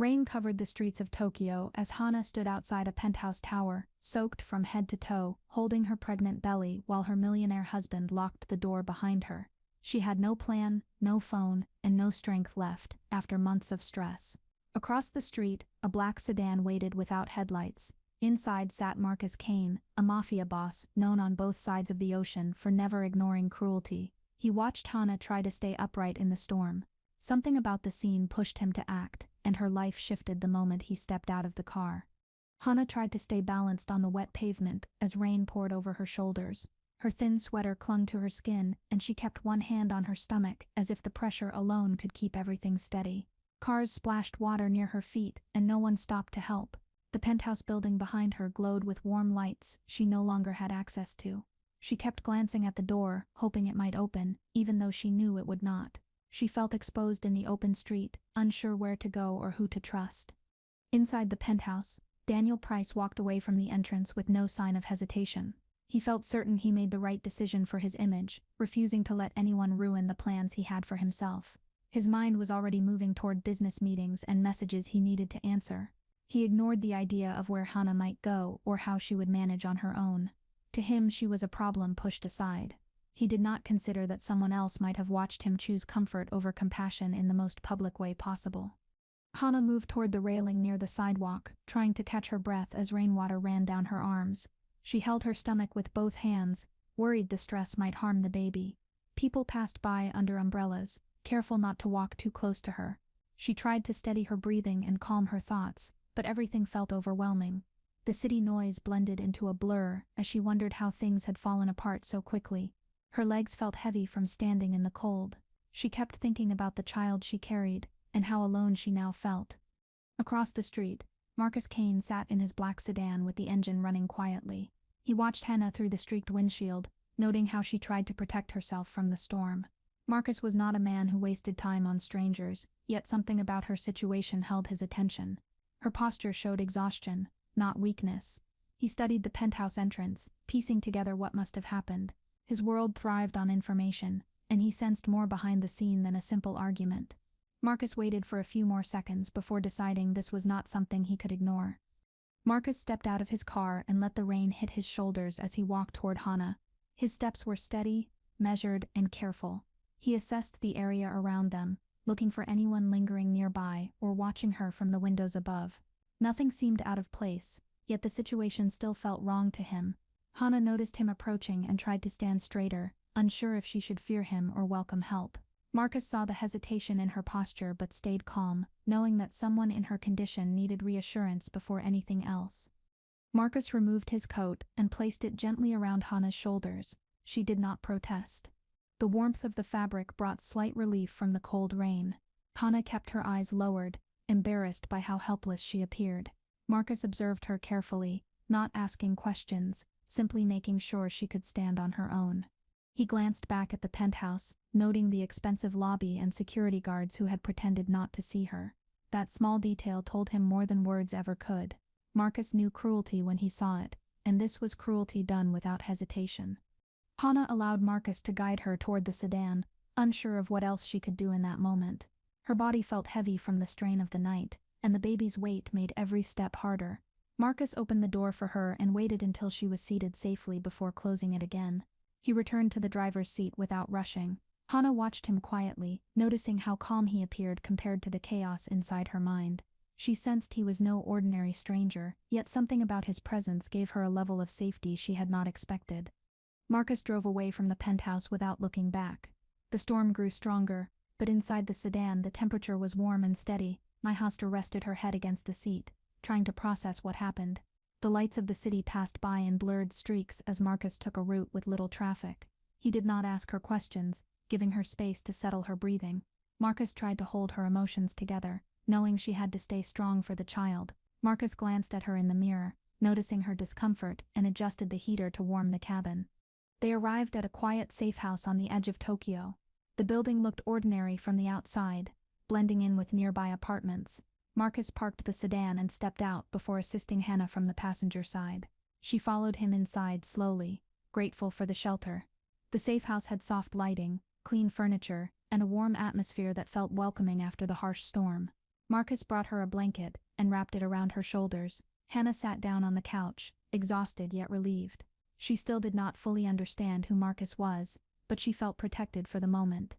Rain covered the streets of Tokyo as Hana stood outside a penthouse tower, soaked from head to toe, holding her pregnant belly while her millionaire husband locked the door behind her. She had no plan, no phone, and no strength left after months of stress. Across the street, a black sedan waited without headlights. Inside sat Marcus Kane, a mafia boss known on both sides of the ocean for never ignoring cruelty. He watched Hana try to stay upright in the storm. Something about the scene pushed him to act, and her life shifted the moment he stepped out of the car. Hana tried to stay balanced on the wet pavement as rain poured over her shoulders. Her thin sweater clung to her skin, and she kept one hand on her stomach as if the pressure alone could keep everything steady. Cars splashed water near her feet, and no one stopped to help. The penthouse building behind her glowed with warm lights she no longer had access to. She kept glancing at the door, hoping it might open, even though she knew it would not. She felt exposed in the open street, unsure where to go or who to trust. Inside the penthouse, Daniel Price walked away from the entrance with no sign of hesitation. He felt certain he made the right decision for his image, refusing to let anyone ruin the plans he had for himself. His mind was already moving toward business meetings and messages he needed to answer. He ignored the idea of where Hana might go or how she would manage on her own. To him, she was a problem pushed aside. He did not consider that someone else might have watched him choose comfort over compassion in the most public way possible. Hana moved toward the railing near the sidewalk, trying to catch her breath as rainwater ran down her arms. She held her stomach with both hands, worried the stress might harm the baby. People passed by under umbrellas, careful not to walk too close to her. She tried to steady her breathing and calm her thoughts, but everything felt overwhelming. The city noise blended into a blur as she wondered how things had fallen apart so quickly. Her legs felt heavy from standing in the cold. She kept thinking about the child she carried, and how alone she now felt. Across the street, Marcus Kane sat in his black sedan with the engine running quietly. He watched Hana through the streaked windshield, noting how she tried to protect herself from the storm. Marcus was not a man who wasted time on strangers, yet something about her situation held his attention. Her posture showed exhaustion, not weakness. He studied the penthouse entrance, piecing together what must have happened. His world thrived on information, and he sensed more behind the scene than a simple argument. Marcus waited for a few more seconds before deciding this was not something he could ignore. Marcus stepped out of his car and let the rain hit his shoulders as he walked toward Hana. His steps were steady, measured, and careful. He assessed the area around them, looking for anyone lingering nearby or watching her from the windows above. Nothing seemed out of place, yet the situation still felt wrong to him. Hana noticed him approaching and tried to stand straighter, unsure if she should fear him or welcome help. Marcus saw the hesitation in her posture but stayed calm, knowing that someone in her condition needed reassurance before anything else. Marcus removed his coat and placed it gently around Hana's shoulders. She did not protest. The warmth of the fabric brought slight relief from the cold rain. Hana kept her eyes lowered, embarrassed by how helpless she appeared. Marcus observed her carefully, not asking questions, simply making sure she could stand on her own. He glanced back at the penthouse, noting the expensive lobby and security guards who had pretended not to see her. That small detail told him more than words ever could. Marcus knew cruelty when he saw it, and this was cruelty done without hesitation. Hana allowed Marcus to guide her toward the sedan, unsure of what else she could do in that moment. Her body felt heavy from the strain of the night, and the baby's weight made every step harder. Marcus opened the door for her and waited until she was seated safely before closing it again. He returned to the driver's seat without rushing. Hana watched him quietly, noticing how calm he appeared compared to the chaos inside her mind. She sensed he was no ordinary stranger, yet something about his presence gave her a level of safety she had not expected. Marcus drove away from the penthouse without looking back. The storm grew stronger, but inside the sedan the temperature was warm and steady. Hana rested her head against the seat, trying to process what happened. The lights of the city passed by in blurred streaks as Marcus took a route with little traffic. He did not ask her questions, giving her space to settle her breathing. Marcus tried to hold her emotions together, knowing she had to stay strong for the child. Marcus glanced at her in the mirror, noticing her discomfort, and adjusted the heater to warm the cabin. They arrived at a quiet safe house on the edge of Tokyo. The building looked ordinary from the outside, blending in with nearby apartments. Marcus parked the sedan and stepped out before assisting Hana from the passenger side. She followed him inside slowly, grateful for the shelter. The safe house had soft lighting, clean furniture, and a warm atmosphere that felt welcoming after the harsh storm. Marcus brought her a blanket and wrapped it around her shoulders. Hannah sat down on the couch, exhausted yet relieved. She still did not fully understand who Marcus was, but she felt protected for the moment.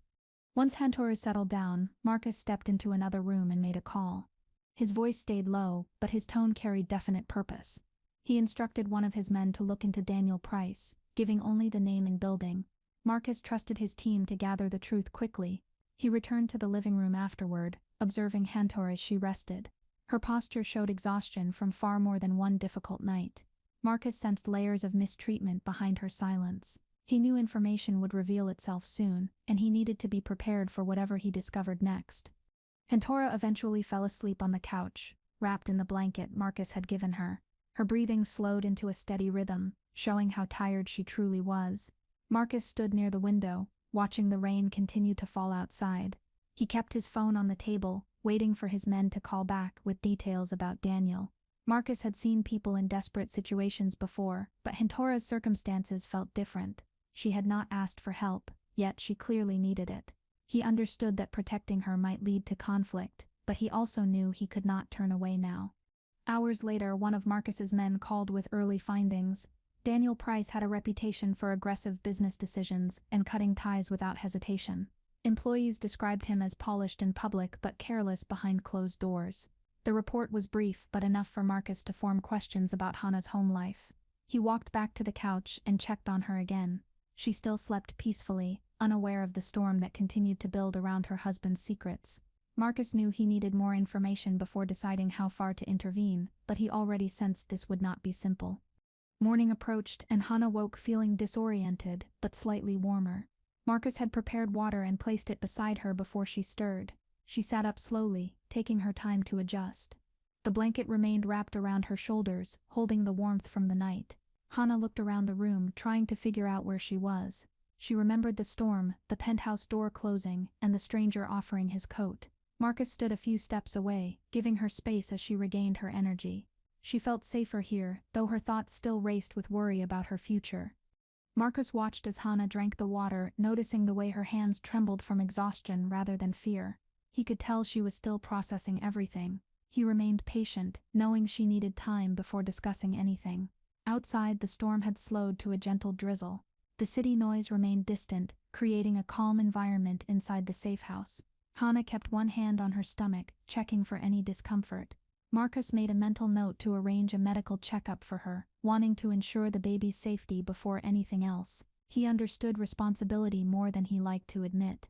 Once Hannah settled down, Marcus stepped into another room and made a call. His voice stayed low, but his tone carried definite purpose. He instructed one of his men to look into Daniel Price, giving only the name and building. Marcus trusted his team to gather the truth quickly. He returned to the living room afterward, observing Hannah as she rested. Her posture showed exhaustion from far more than one difficult night. Marcus sensed layers of mistreatment behind her silence. He knew information would reveal itself soon, and he needed to be prepared for whatever he discovered next. Hannah eventually fell asleep on the couch, wrapped in the blanket Marcus had given her. Her breathing slowed into a steady rhythm, showing how tired she truly was. Marcus stood near the window, watching the rain continue to fall outside. He kept his phone on the table, waiting for his men to call back with details about Daniel. Marcus had seen people in desperate situations before, but Hannah's circumstances felt different. She had not asked for help, yet she clearly needed it. He understood that protecting her might lead to conflict, but he also knew he could not turn away now. Hours later, one of Marcus's men called with early findings. Daniel Price had a reputation for aggressive business decisions and cutting ties without hesitation. Employees described him as polished in public but careless behind closed doors. The report was brief but enough for Marcus to form questions about Hannah's home life. He walked back to the couch and checked on her again. She still slept peacefully, unaware of the storm that continued to build around her husband's secrets. Marcus knew he needed more information before deciding how far to intervene, but he already sensed this would not be simple. Morning approached and Hannah woke feeling disoriented but slightly warmer. Marcus had prepared water and placed it beside her before she stirred. She sat up slowly, taking her time to adjust. The blanket remained wrapped around her shoulders, holding the warmth from the night. Hannah looked around the room, trying to figure out where she was. She remembered the storm, the penthouse door closing, and the stranger offering his coat. Marcus stood a few steps away, giving her space as she regained her energy. She felt safer here, though her thoughts still raced with worry about her future. Marcus watched as Hannah drank the water, noticing the way her hands trembled from exhaustion rather than fear. He could tell she was still processing everything. He remained patient, knowing she needed time before discussing anything. Outside, the storm had slowed to a gentle drizzle. The city noise remained distant, creating a calm environment inside the safe house. Hannah kept one hand on her stomach, checking for any discomfort. Marcus made a mental note to arrange a medical checkup for her, wanting to ensure the baby's safety before anything else. He understood responsibility more than he liked to admit.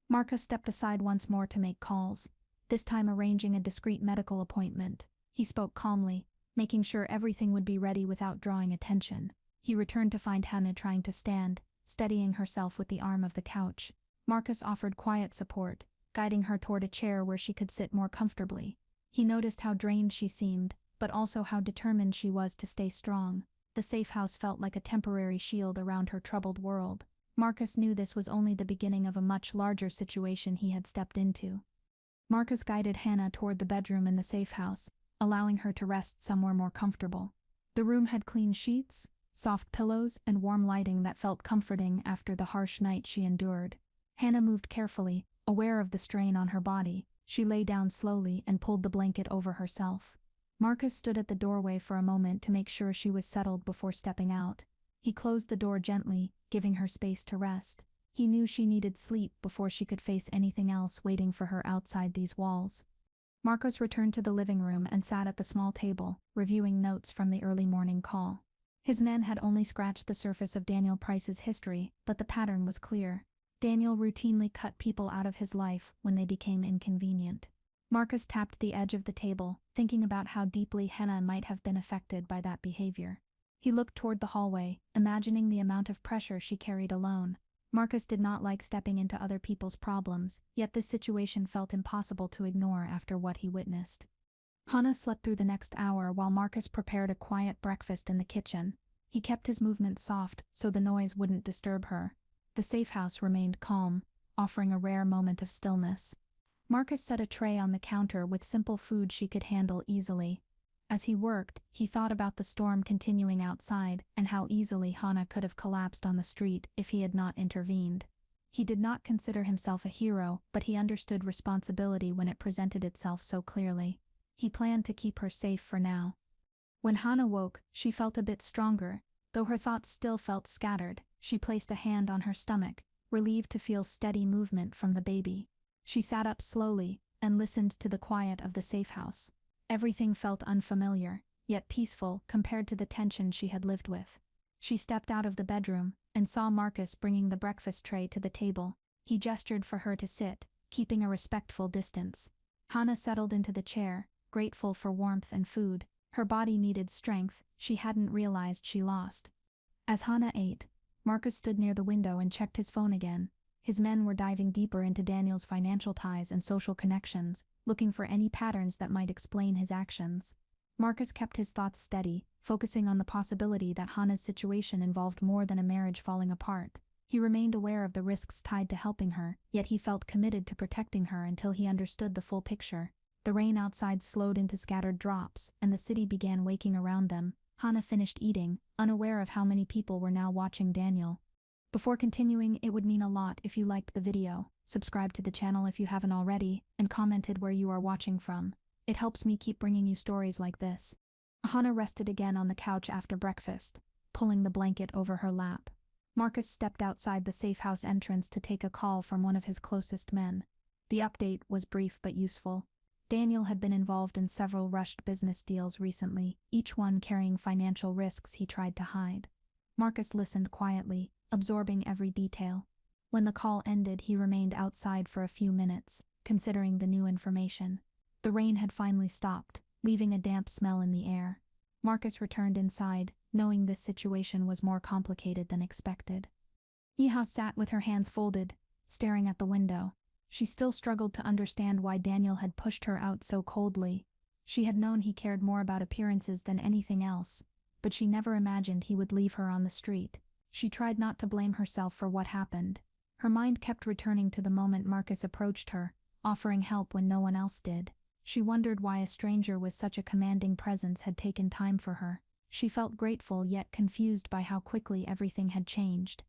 Marcus stepped aside once more to make calls, this time arranging a discreet medical appointment. He spoke calmly, making sure everything would be ready without drawing attention. He returned to find Hannah trying to stand, steadying herself with the arm of the couch. Marcus offered quiet support, guiding her toward a chair where she could sit more comfortably. He noticed how drained she seemed, but also how determined she was to stay strong. The safe house felt like a temporary shield around her troubled world. Marcus knew this was only the beginning of a much larger situation he had stepped into. Marcus guided Hannah toward the bedroom in the safe house, allowing her to rest somewhere more comfortable. The room had clean sheets, soft pillows, and warm lighting that felt comforting after the harsh night she endured. Hannah moved carefully, aware of the strain on her body. She lay down slowly and pulled the blanket over herself. Marcus stood at the doorway for a moment to make sure she was settled before stepping out. He closed the door gently, giving her space to rest. He knew she needed sleep before she could face anything else waiting for her outside these walls. Marcus returned to the living room and sat at the small table, reviewing notes from the early morning call. His men had only scratched the surface of Daniel Price's history, but the pattern was clear. Daniel routinely cut people out of his life when they became inconvenient. Marcus tapped the edge of the table, thinking about how deeply Hannah might have been affected by that behavior. He looked toward the hallway, imagining the amount of pressure she carried alone. Marcus did not like stepping into other people's problems, yet this situation felt impossible to ignore after what he witnessed. Hannah slept through the next hour while Marcus prepared a quiet breakfast in the kitchen. He kept his movements soft so the noise wouldn't disturb her. The safe house remained calm, offering a rare moment of stillness. Marcus set a tray on the counter with simple food she could handle easily. As he worked, he thought about the storm continuing outside and how easily Hannah could have collapsed on the street if he had not intervened. He did not consider himself a hero, but he understood responsibility when it presented itself so clearly. He planned to keep her safe for now. When Hannah woke, she felt a bit stronger. Though her thoughts still felt scattered, she placed a hand on her stomach, relieved to feel steady movement from the baby. She sat up slowly and listened to the quiet of the safe house. Everything felt unfamiliar, yet peaceful compared to the tension she had lived with. She stepped out of the bedroom and saw Marcus bringing the breakfast tray to the table. He gestured for her to sit, keeping a respectful distance. Hannah settled into the chair, grateful for warmth and food. Her body needed strength she hadn't realized she lost. As Hannah ate, Marcus stood near the window and checked his phone again. His men were diving deeper into Daniel's financial ties and social connections, looking for any patterns that might explain his actions. Marcus kept his thoughts steady, focusing on the possibility that Hannah's situation involved more than a marriage falling apart. He remained aware of the risks tied to helping her, yet he felt committed to protecting her until he understood the full picture. The rain outside slowed into scattered drops, and the city began waking around them. Hannah finished eating, unaware of how many people were now watching Daniel. Before continuing, it would mean a lot if you liked the video, subscribe to the channel if you haven't already, and commented where you are watching from. It helps me keep bringing you stories like this. Hannah rested again on the couch after breakfast, pulling the blanket over her lap. Marcus stepped outside the safe house entrance to take a call from one of his closest men. The update was brief but useful. Daniel had been involved in several rushed business deals recently, each one carrying financial risks he tried to hide. Marcus listened quietly, absorbing every detail. When the call ended, he remained outside for a few minutes, considering the new information. The rain had finally stopped, leaving a damp smell in the air. Marcus returned inside, knowing this situation was more complicated than expected. Iha sat with her hands folded, staring at the window. She still struggled to understand why Daniel had pushed her out so coldly. She had known he cared more about appearances than anything else, but she never imagined he would leave her on the street. She tried not to blame herself for what happened. Her mind kept returning to the moment Marcus approached her, offering help when no one else did. She wondered why a stranger with such a commanding presence had taken time for her. She felt grateful yet confused by how quickly everything had changed.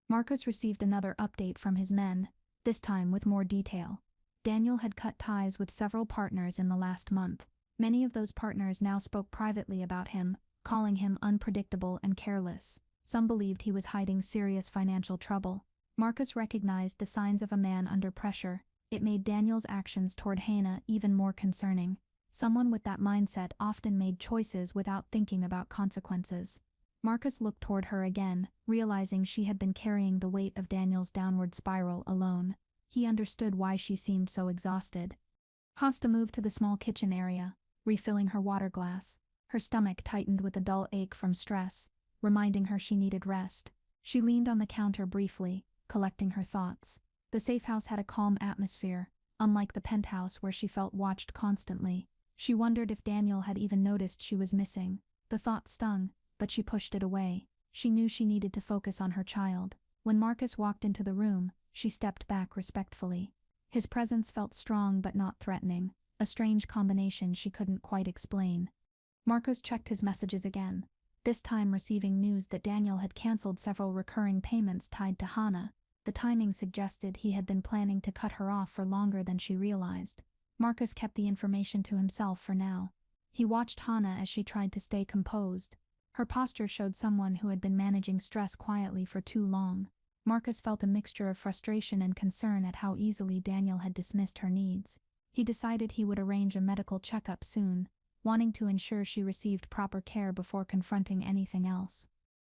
Marcus received another update from his men, this time with more detail. Daniel had cut ties with several partners in the last month. Many of those partners now spoke privately about him, calling him unpredictable and careless. Some believed he was hiding serious financial trouble. Marcus recognized the signs of a man under pressure. It made Daniel's actions toward Hannah even more concerning. Someone with that mindset often made choices without thinking about consequences. Marcus looked toward her again, realizing she had been carrying the weight of Daniel's downward spiral alone. He understood why she seemed so exhausted. Hasta moved to the small kitchen area, refilling her water glass. Her stomach tightened with a dull ache from stress, reminding her she needed rest. She leaned on the counter briefly, collecting her thoughts. The safe house had a calm atmosphere, unlike the penthouse where she felt watched constantly. She wondered if Daniel had even noticed she was missing. The thought stung, but she pushed it away. She knew she needed to focus on her child. When Marcus walked into the room, she stepped back respectfully. His presence felt strong but not threatening, a strange combination she couldn't quite explain. Marcus checked his messages again, this time receiving news that Daniel had canceled several recurring payments tied to Hannah. The timing suggested he had been planning to cut her off for longer than she realized. Marcus kept the information to himself for now. He watched Hannah as she tried to stay composed. Her posture showed someone who had been managing stress quietly for too long. Marcus felt a mixture of frustration and concern at how easily Daniel had dismissed her needs. He decided he would arrange a medical checkup soon, wanting to ensure she received proper care before confronting anything else.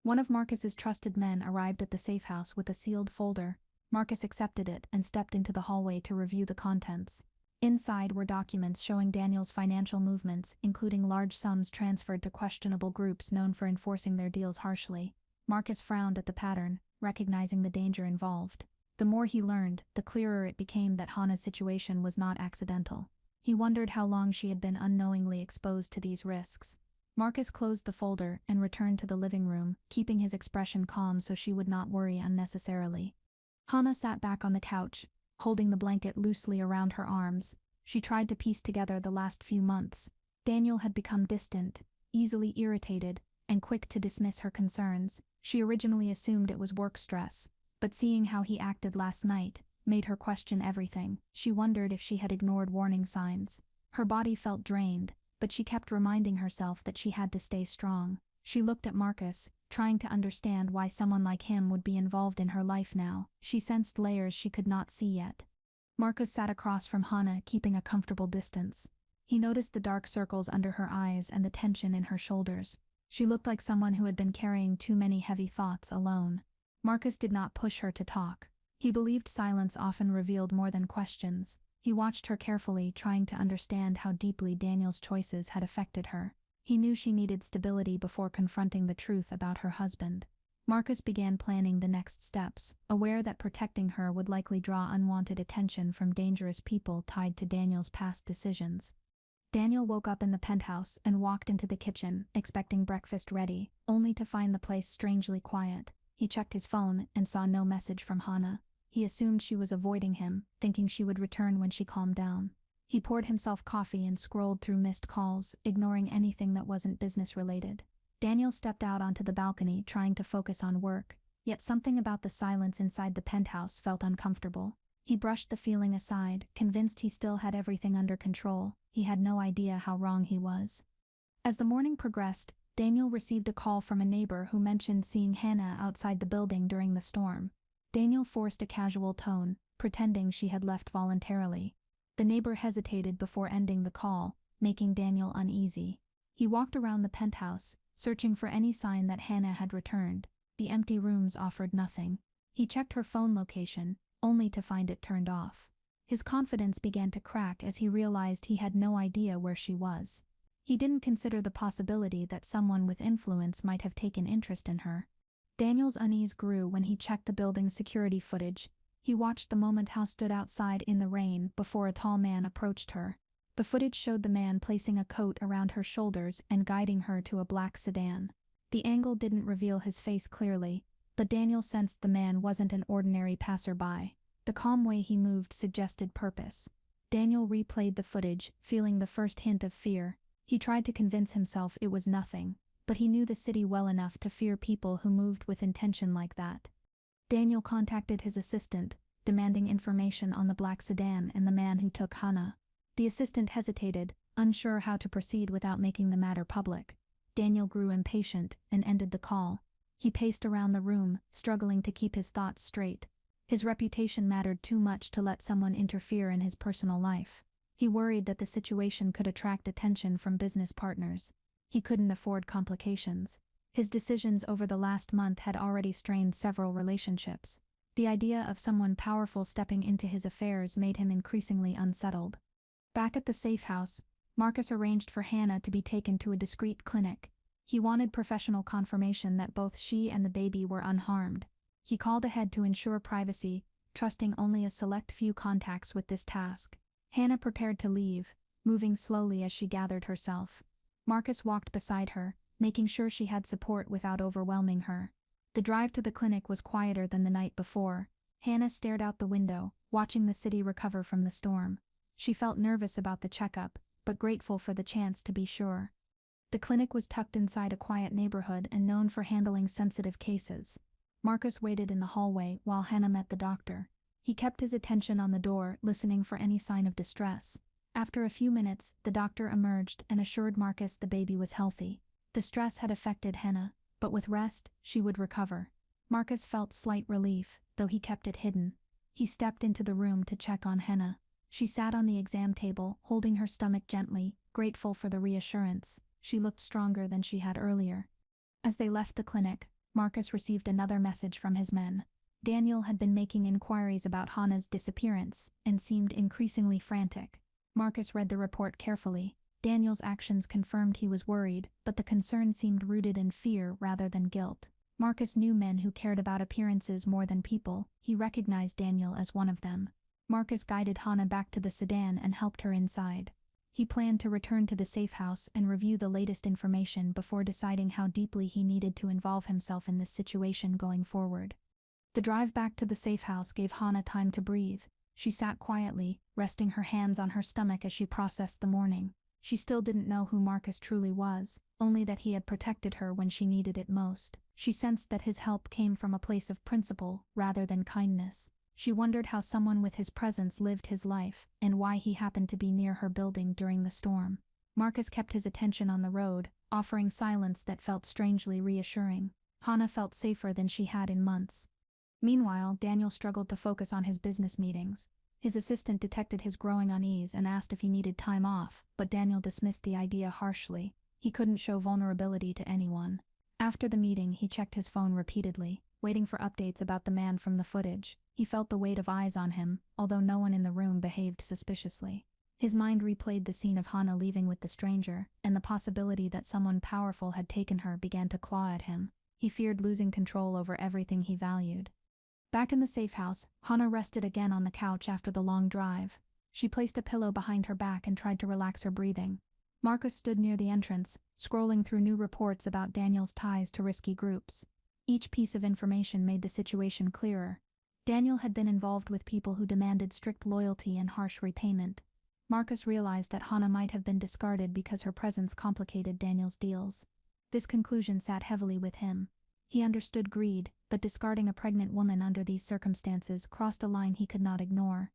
One of Marcus's trusted men arrived at the safe house with a sealed folder. Marcus accepted it and stepped into the hallway to review the contents. Inside were documents showing Daniel's financial movements, including large sums transferred to questionable groups known for enforcing their deals harshly. Marcus frowned at the pattern, recognizing the danger involved. The more he learned, the clearer it became that Hannah's situation was not accidental. He wondered how long she had been unknowingly exposed to these risks. Marcus closed the folder and returned to the living room, keeping his expression calm so she would not worry unnecessarily. Hannah sat back on the couch, holding the blanket loosely around her arms. She tried to piece together the last few months. Daniel had become distant, easily irritated, and quick to dismiss her concerns. She originally assumed it was work stress, But seeing how he acted last night made her question everything. She wondered if she had ignored warning signs. Her body felt drained, but she kept reminding herself that she had to stay strong. She looked at Marcus, trying to understand why someone like him would be involved in her life now. She sensed layers she could not see yet. Marcus sat across from Hannah, keeping a comfortable distance. He noticed the dark circles under her eyes and the tension in her shoulders. She looked like someone who had been carrying too many heavy thoughts alone. Marcus did not push her to talk. He believed silence often revealed more than questions. He watched her carefully, trying to understand how deeply Daniel's choices had affected her. He knew she needed stability before confronting the truth about her husband. Marcus began planning the next steps, aware that protecting her would likely draw unwanted attention from dangerous people tied to Daniel's past decisions. Daniel woke up in the penthouse and walked into the kitchen, expecting breakfast ready, only to find the place strangely quiet. He checked his phone and saw no message from Hannah. He assumed she was avoiding him, thinking she would return when she calmed down. He poured himself coffee and scrolled through missed calls, ignoring anything that wasn't business-related. Daniel stepped out onto the balcony, trying to focus on work, yet something about the silence inside the penthouse felt uncomfortable. He brushed the feeling aside, convinced he still had everything under control. He had no idea how wrong he was. As the morning progressed, Daniel received a call from a neighbor who mentioned seeing Hannah outside the building during the storm. Daniel forced a casual tone, pretending she had left voluntarily. The neighbor hesitated before ending the call, making Daniel uneasy. He walked around the penthouse, searching for any sign that Hannah had returned. The empty rooms offered nothing. He checked her phone location, only to find it turned off. His confidence began to crack as he realized he had no idea where she was. He didn't consider the possibility that someone with influence might have taken interest in her. Daniel's unease grew when he checked the building's security footage. He watched the moment House stood outside in the rain before a tall man approached her. The footage showed the man placing a coat around her shoulders and guiding her to a black sedan. The angle didn't reveal his face clearly, but Daniel sensed the man wasn't an ordinary passerby. The calm way he moved suggested purpose. Daniel replayed the footage, feeling the first hint of fear. He tried to convince himself it was nothing, but he knew the city well enough to fear people who moved with intention like that. Daniel contacted his assistant, demanding information on the black sedan and the man who took Hannah. The assistant hesitated, unsure how to proceed without making the matter public. Daniel grew impatient and ended the call. He paced around the room, struggling to keep his thoughts straight. His reputation mattered too much to let someone interfere in his personal life. He worried that the situation could attract attention from business partners. He couldn't afford complications. His decisions over the last month had already strained several relationships. The idea of someone powerful stepping into his affairs made him increasingly unsettled. Back at the safe house, Marcus arranged for Hannah to be taken to a discreet clinic. He wanted professional confirmation that both she and the baby were unharmed. He called ahead to ensure privacy, trusting only a select few contacts with this task. Hannah prepared to leave, moving slowly as she gathered herself. Marcus walked beside her, making sure she had support without overwhelming her. The drive to the clinic was quieter than the night before. Hannah stared out the window, watching the city recover from the storm. She felt nervous about the checkup, but grateful for the chance to be sure. The clinic was tucked inside a quiet neighborhood and known for handling sensitive cases. Marcus waited in the hallway while Hannah met the doctor. He kept his attention on the door, listening for any sign of distress. After a few minutes, the doctor emerged and assured Marcus the baby was healthy. The stress had affected Hannah, but with rest, she would recover. Marcus felt slight relief, though he kept it hidden. He stepped into the room to check on Hannah. She sat on the exam table, holding her stomach gently, grateful for the reassurance. She looked stronger than she had earlier. As they left the clinic, Marcus received another message from his men. Daniel had been making inquiries about Hannah's disappearance and seemed increasingly frantic. Marcus read the report carefully. Daniel's actions confirmed he was worried, but the concern seemed rooted in fear rather than guilt. Marcus knew men who cared about appearances more than people. He recognized Daniel as one of them. Marcus guided Hannah back to the sedan and helped her inside. He planned to return to the safe house and review the latest information before deciding how deeply he needed to involve himself in this situation going forward. The drive back to the safe house gave Hannah time to breathe. She sat quietly, resting her hands on her stomach as she processed the morning. She still didn't know who Marcus truly was, only that he had protected her when she needed it most. She sensed that his help came from a place of principle rather than kindness. She wondered how someone with his presence lived his life, and why he happened to be near her building during the storm. Marcus kept his attention on the road, offering silence that felt strangely reassuring. Hannah felt safer than she had in months. Meanwhile, Daniel struggled to focus on his business meetings. His assistant detected his growing unease and asked if he needed time off, but Daniel dismissed the idea harshly. He couldn't show vulnerability to anyone. After the meeting, he checked his phone repeatedly, waiting for updates about the man from the footage. He felt the weight of eyes on him, although no one in the room behaved suspiciously. His mind replayed the scene of Hannah leaving with the stranger, and the possibility that someone powerful had taken her began to claw at him. He feared losing control over everything he valued. Back in the safe house, Hannah rested again on the couch after the long drive. She placed a pillow behind her back and tried to relax her breathing. Marcus stood near the entrance, scrolling through new reports about Daniel's ties to risky groups. Each piece of information made the situation clearer. Daniel had been involved with people who demanded strict loyalty and harsh repayment. Marcus realized that Hannah might have been discarded because her presence complicated Daniel's deals. This conclusion sat heavily with him. He understood greed, but discarding a pregnant woman under these circumstances crossed a line he could not ignore.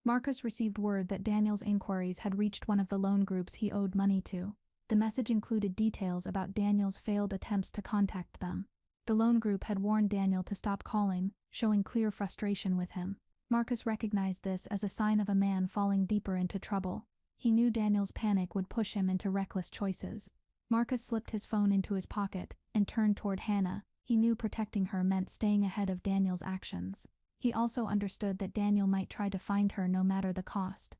Marcus received word that Daniel's inquiries had reached one of the loan groups he owed money to. The message included details about Daniel's failed attempts to contact them. The loan group had warned Daniel to stop calling, showing clear frustration with him. Marcus recognized this as a sign of a man falling deeper into trouble. He knew Daniel's panic would push him into reckless choices. Marcus slipped his phone into his pocket and turned toward Hannah. He knew protecting her meant staying ahead of Daniel's actions. He also understood that Daniel might try to find her no matter the cost.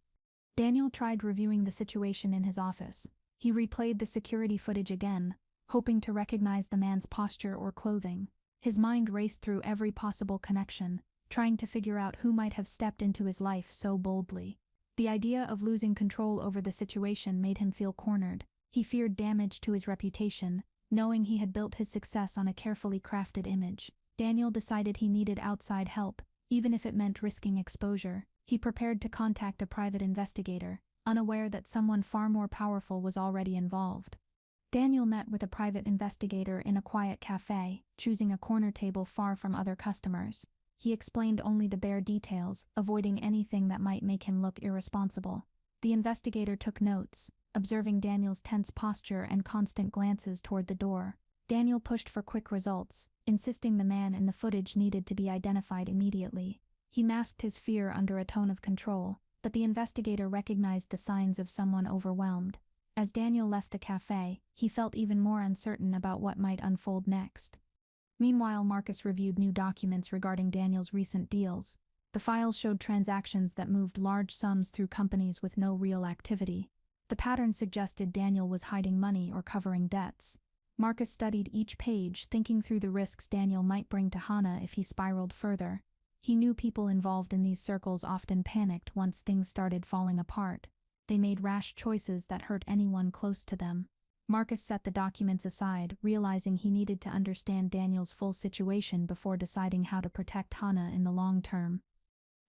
Daniel tried reviewing the situation in his office. He replayed the security footage again, hoping to recognize the man's posture or clothing. His mind raced through every possible connection, trying to figure out who might have stepped into his life so boldly. The idea of losing control over the situation made him feel cornered. He feared damage to his reputation, knowing he had built his success on a carefully crafted image. Daniel decided he needed outside help, even if it meant risking exposure. He prepared to contact a private investigator, unaware that someone far more powerful was already involved. Daniel met with a private investigator in a quiet cafe, choosing a corner table far from other customers. He explained only the bare details, avoiding anything that might make him look irresponsible. The investigator took notes, observing Daniel's tense posture and constant glances toward the door. Daniel pushed for quick results, insisting the man in the footage needed to be identified immediately. He masked his fear under a tone of control, but the investigator recognized the signs of someone overwhelmed. As Daniel left the cafe, he felt even more uncertain about what might unfold next. Meanwhile, Marcus reviewed new documents regarding Daniel's recent deals. The files showed transactions that moved large sums through companies with no real activity. The pattern suggested Daniel was hiding money or covering debts. Marcus studied each page, thinking through the risks Daniel might bring to Hannah if he spiraled further. He knew people involved in these circles often panicked once things started falling apart. They made rash choices that hurt anyone close to them. Marcus set the documents aside, realizing he needed to understand Daniel's full situation before deciding how to protect Hannah in the long term.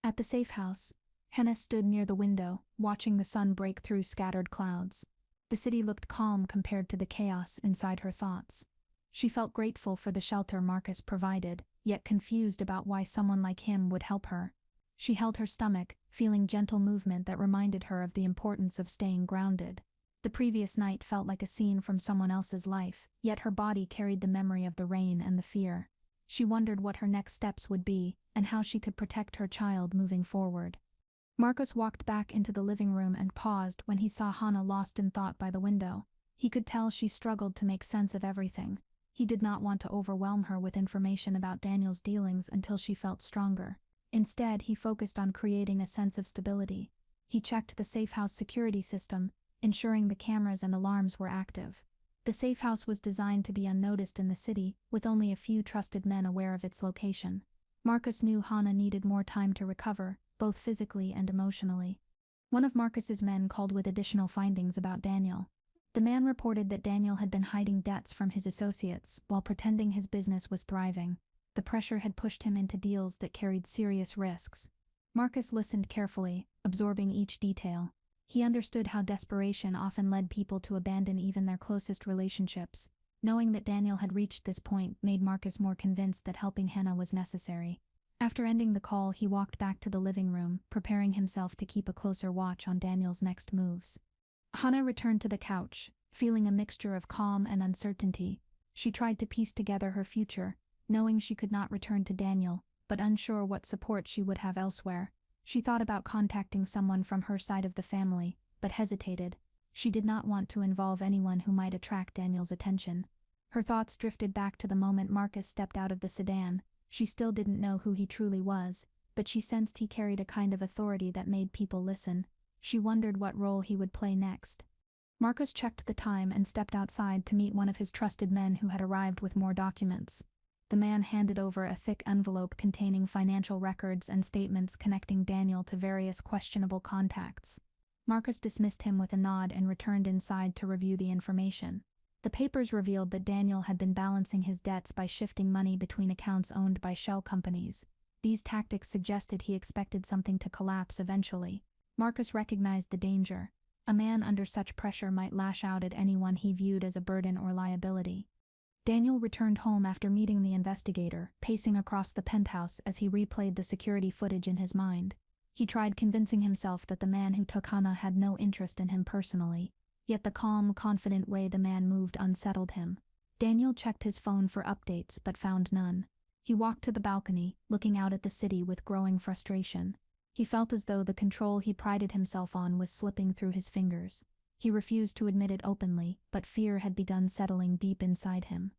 At the safe house, Hannah stood near the window, watching the sun break through scattered clouds. The city looked calm compared to the chaos inside her thoughts. She felt grateful for the shelter Marcus provided, yet confused about why someone like him would help her. She held her stomach, feeling gentle movement that reminded her of the importance of staying grounded. The previous night felt like a scene from someone else's life, yet her body carried the memory of the rain and the fear. She wondered what her next steps would be, and how she could protect her child moving forward. Marcus walked back into the living room and paused when he saw Hannah lost in thought by the window. He could tell she struggled to make sense of everything. He did not want to overwhelm her with information about Daniel's dealings until she felt stronger. Instead, he focused on creating a sense of stability. He checked the safe house security system, ensuring the cameras and alarms were active. The safe house was designed to be unnoticed in the city, with only a few trusted men aware of its location. Marcus knew Hannah needed more time to recover, both physically and emotionally. One of Marcus's men called with additional findings about Daniel. The man reported that Daniel had been hiding debts from his associates while pretending his business was thriving. The pressure had pushed him into deals that carried serious risks. Marcus listened carefully, absorbing each detail. He understood how desperation often led people to abandon even their closest relationships. Knowing that Daniel had reached this point made Marcus more convinced that helping Hannah was necessary. After ending the call, he walked back to the living room, preparing himself to keep a closer watch on Daniel's next moves. Hannah returned to the couch, feeling a mixture of calm and uncertainty. She tried to piece together her future, knowing she could not return to Daniel, but unsure what support she would have elsewhere. She thought about contacting someone from her side of the family, but hesitated. She did not want to involve anyone who might attract Daniel's attention. Her thoughts drifted back to the moment Marcus stepped out of the sedan. She still didn't know who he truly was, but she sensed he carried a kind of authority that made people listen. She wondered what role he would play next. Marcus checked the time and stepped outside to meet one of his trusted men who had arrived with more documents. The man handed over a thick envelope containing financial records and statements connecting Daniel to various questionable contacts. Marcus dismissed him with a nod and returned inside to review the information. The papers revealed that Daniel had been balancing his debts by shifting money between accounts owned by shell companies. These tactics suggested he expected something to collapse eventually. Marcus recognized the danger. A man under such pressure might lash out at anyone he viewed as a burden or liability. Daniel returned home after meeting the investigator, pacing across the penthouse as he replayed the security footage in his mind. He tried convincing himself that the man who took Hannah had no interest in him personally. Yet the calm, confident way the man moved unsettled him. Daniel checked his phone for updates but found none. He walked to the balcony, looking out at the city with growing frustration. He felt as though the control he prided himself on was slipping through his fingers. He refused to admit it openly, but fear had begun settling deep inside him.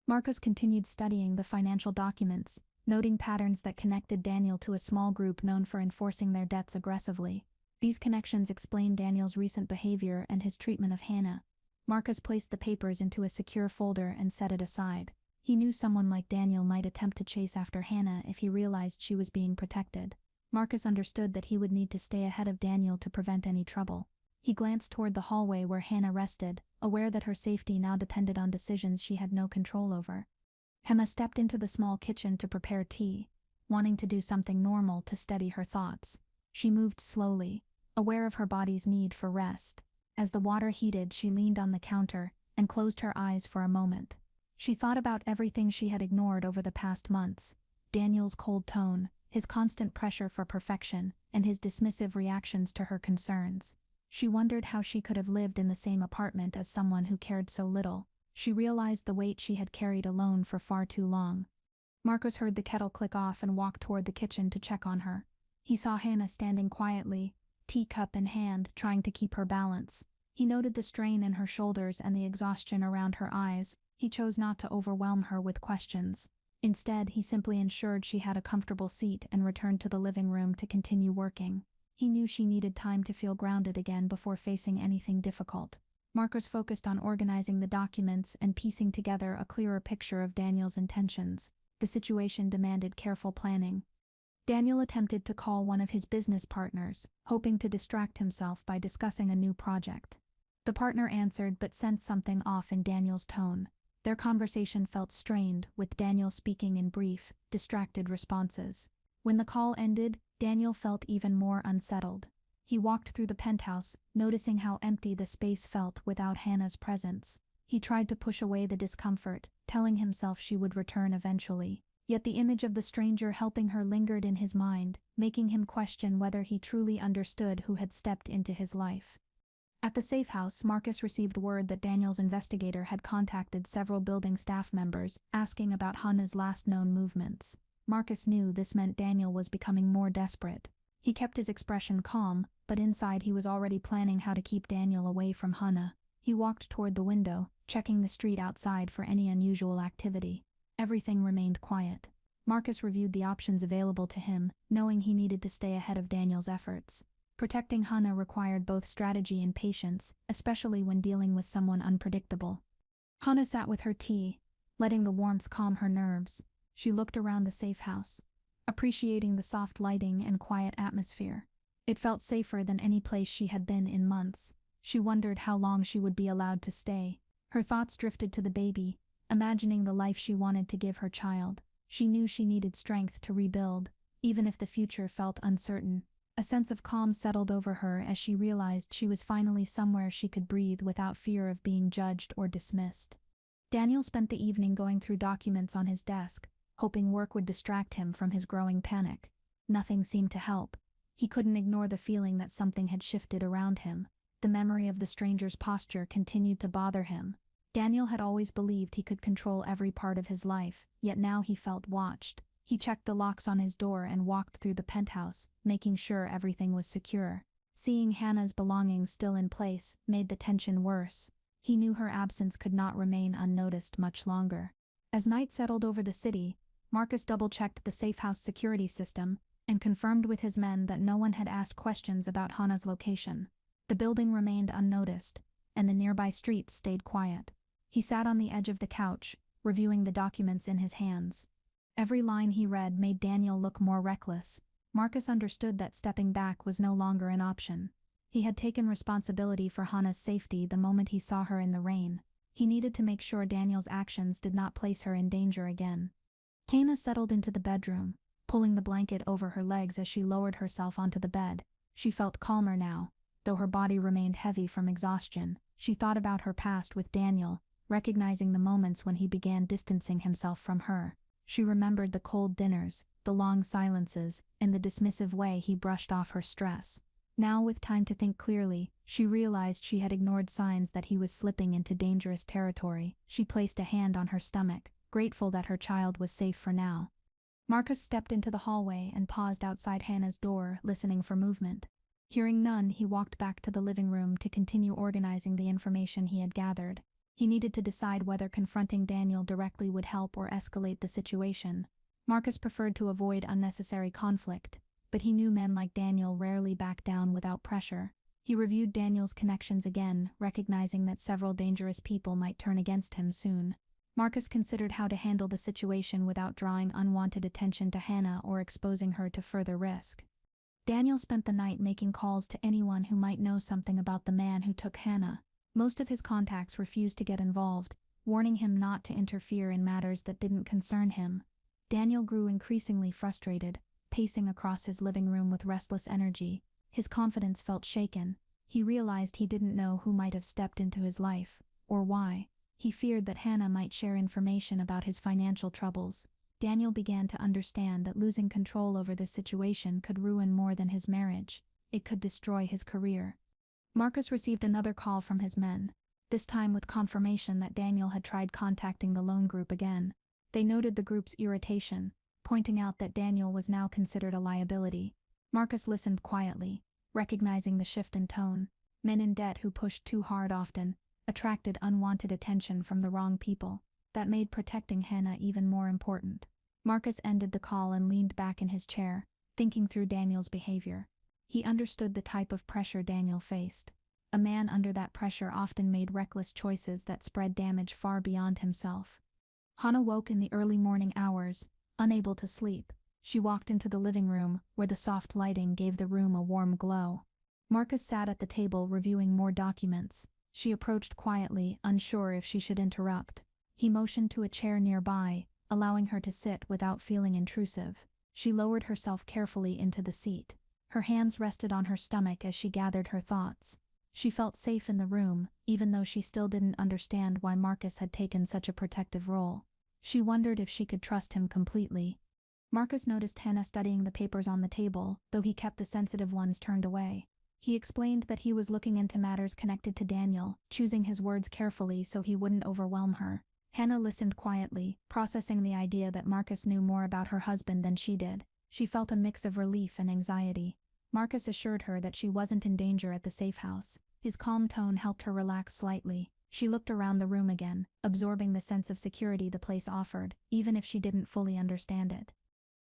Marcus continued studying the financial documents, noting patterns that connected Daniel to a small group known for enforcing their debts aggressively. These connections explained Daniel's recent behavior and his treatment of Hannah. Marcus placed the papers into a secure folder and set it aside. He knew someone like Daniel might attempt to chase after Hannah if he realized she was being protected. Marcus understood that he would need to stay ahead of Daniel to prevent any trouble. He glanced toward the hallway where Hannah rested, aware that her safety now depended on decisions she had no control over. Hannah stepped into the small kitchen to prepare tea, wanting to do something normal to steady her thoughts. She moved slowly, aware of her body's need for rest. As the water heated, she leaned on the counter and closed her eyes for a moment. She thought about everything she had ignored over the past months: Daniel's cold tone, his constant pressure for perfection, and his dismissive reactions to her concerns. She wondered how she could have lived in the same apartment as someone who cared so little. She realized the weight she had carried alone for far too long. Marcus heard the kettle click off and walked toward the kitchen to check on her. He saw Hannah standing quietly, teacup in hand, trying to keep her balance. He noted the strain in her shoulders and the exhaustion around her eyes. He chose not to overwhelm her with questions. Instead, he simply ensured she had a comfortable seat and returned to the living room to continue working. He knew she needed time to feel grounded again before facing anything difficult. Marcus focused on organizing the documents and piecing together a clearer picture of Daniel's intentions. The situation demanded careful planning. Daniel attempted to call one of his business partners, hoping to distract himself by discussing a new project. The partner answered but sensed something off in Daniel's tone. Their conversation felt strained, with Daniel speaking in brief, distracted responses. When the call ended, Daniel felt even more unsettled. He walked through the penthouse, noticing how empty the space felt without Hannah's presence. He tried to push away the discomfort, telling himself she would return eventually. Yet the image of the stranger helping her lingered in his mind, making him question whether he truly understood who had stepped into his life. At the safe house, Marcus received word that Daniel's investigator had contacted several building staff members, asking about Hannah's last known movements. Marcus knew this meant Daniel was becoming more desperate. He kept his expression calm, but inside he was already planning how to keep Daniel away from Hannah. He walked toward the window, checking the street outside for any unusual activity. Everything remained quiet. Marcus reviewed the options available to him, knowing he needed to stay ahead of Daniel's efforts. Protecting Hannah required both strategy and patience, especially when dealing with someone unpredictable. Hannah sat with her tea, letting the warmth calm her nerves. She looked around the safe house, appreciating the soft lighting and quiet atmosphere. It felt safer than any place she had been in months. She wondered how long she would be allowed to stay. Her thoughts drifted to the baby, imagining the life she wanted to give her child. She knew she needed strength to rebuild, even if the future felt uncertain. A sense of calm settled over her as she realized she was finally somewhere she could breathe without fear of being judged or dismissed. Daniel spent the evening going through documents on his desk, hoping work would distract him from his growing panic. Nothing seemed to help. He couldn't ignore the feeling that something had shifted around him. The memory of the stranger's posture continued to bother him. Daniel had always believed he could control every part of his life, yet now he felt watched. He checked the locks on his door and walked through the penthouse, making sure everything was secure. Seeing Hannah's belongings still in place made the tension worse. He knew her absence could not remain unnoticed much longer. As night settled over the city, Marcus double-checked the safe house security system and confirmed with his men that no one had asked questions about Hannah's location. The building remained unnoticed, and the nearby streets stayed quiet. He sat on the edge of the couch, reviewing the documents in his hands. Every line he read made Daniel look more reckless. Marcus understood that stepping back was no longer an option. He had taken responsibility for Hannah's safety the moment he saw her in the rain. He needed to make sure Daniel's actions did not place her in danger again. Hannah settled into the bedroom, pulling the blanket over her legs as she lowered herself onto the bed. She felt calmer now, though her body remained heavy from exhaustion. She thought about her past with Daniel, recognizing the moments when he began distancing himself from her. She remembered the cold dinners, the long silences, and the dismissive way he brushed off her stress. Now, with time to think clearly, she realized she had ignored signs that he was slipping into dangerous territory. She placed a hand on her stomach, grateful that her child was safe for now. Marcus stepped into the hallway and paused outside Hannah's door, listening for movement. Hearing none, he walked back to the living room to continue organizing the information he had gathered. He needed to decide whether confronting Daniel directly would help or escalate the situation. Marcus preferred to avoid unnecessary conflict, but he knew men like Daniel rarely back down without pressure. He reviewed Daniel's connections again, recognizing that several dangerous people might turn against him soon. Marcus considered how to handle the situation without drawing unwanted attention to Hannah or exposing her to further risk. Daniel spent the night making calls to anyone who might know something about the man who took Hannah. Most of his contacts refused to get involved, warning him not to interfere in matters that didn't concern him. Daniel grew increasingly frustrated, pacing across his living room with restless energy. His confidence felt shaken. He realized he didn't know who might have stepped into his life, or why. He feared that Hannah might share information about his financial troubles. Daniel began to understand that losing control over this situation could ruin more than his marriage. It could destroy his career. Marcus received another call from his men, this time with confirmation that Daniel had tried contacting the lone group again. They noted the group's irritation, pointing out that Daniel was now considered a liability. Marcus listened quietly, recognizing the shift in tone. Men in debt who pushed too hard often attracted unwanted attention from the wrong people. That made protecting Hannah even more important. Marcus ended the call and leaned back in his chair, thinking through Daniel's behavior. He understood the type of pressure Daniel faced. A man under that pressure often made reckless choices that spread damage far beyond himself. Hannah woke in the early morning hours, unable to sleep. She walked into the living room, where the soft lighting gave the room a warm glow. Marcus sat at the table reviewing more documents. She approached quietly, unsure if she should interrupt. He motioned to a chair nearby, allowing her to sit without feeling intrusive. She lowered herself carefully into the seat. Her hands rested on her stomach as she gathered her thoughts. She felt safe in the room, even though she still didn't understand why Marcus had taken such a protective role. She wondered if she could trust him completely. Marcus noticed Hannah studying the papers on the table, though he kept the sensitive ones turned away. He explained that he was looking into matters connected to Daniel, choosing his words carefully so he wouldn't overwhelm her. Hannah listened quietly, processing the idea that Marcus knew more about her husband than she did. She felt a mix of relief and anxiety. Marcus assured her that she wasn't in danger at the safe house. His calm tone helped her relax slightly. She looked around the room again, absorbing the sense of security the place offered, even if she didn't fully understand it.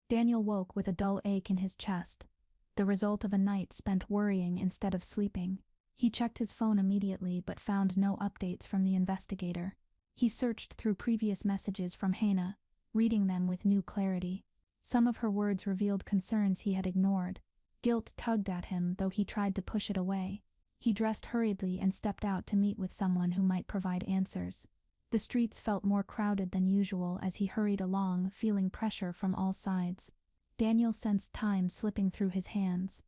Daniel woke with a dull ache in his chest, the result of a night spent worrying instead of sleeping. He checked his phone immediately but found no updates from the investigator. He searched through previous messages from Hannah, reading them with new clarity. Some of her words revealed concerns he had ignored. Guilt tugged at him, though he tried to push it away. He dressed hurriedly and stepped out to meet with someone who might provide answers. The streets felt more crowded than usual as he hurried along, feeling pressure from all sides. Daniel sensed time slipping through his hands.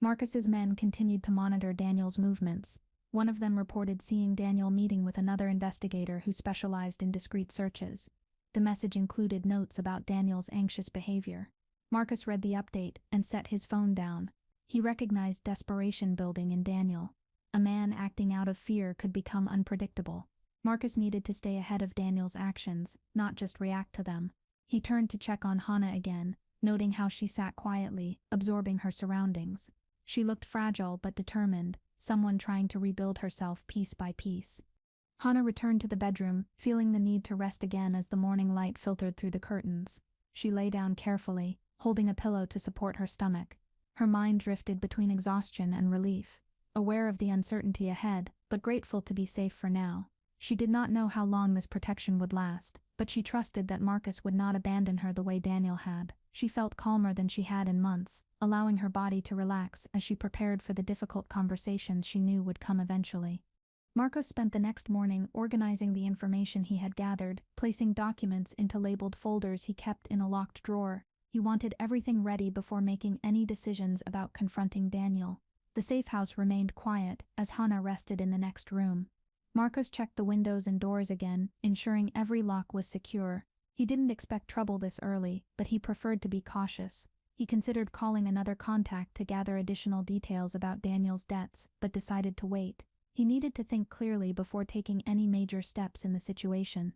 Marcus's men continued to monitor Daniel's movements. One of them reported seeing Daniel meeting with another investigator who specialized in discreet searches. The message included notes about Daniel's anxious behavior. Marcus read the update and set his phone down. He recognized desperation building in Daniel. A man acting out of fear could become unpredictable. Marcus needed to stay ahead of Daniel's actions, not just react to them. He turned to check on Hannah again, noting how she sat quietly, absorbing her surroundings. She looked fragile but determined, someone trying to rebuild herself piece by piece. Hannah returned to the bedroom, feeling the need to rest again as the morning light filtered through the curtains. She lay down carefully, holding a pillow to support her stomach. Her mind drifted between exhaustion and relief, aware of the uncertainty ahead, but grateful to be safe for now. She did not know how long this protection would last, but she trusted that Marcus would not abandon her the way Daniel had. She felt calmer than she had in months, allowing her body to relax as she prepared for the difficult conversations she knew would come eventually. Marcus spent the next morning organizing the information he had gathered, placing documents into labeled folders he kept in a locked drawer. He wanted everything ready before making any decisions about confronting Daniel. The safe house remained quiet as Hannah rested in the next room. Marcus checked the windows and doors again, ensuring every lock was secure. He didn't expect trouble this early, but he preferred to be cautious. He considered calling another contact to gather additional details about Daniel's debts, but decided to wait. He needed to think clearly before taking any major steps in the situation.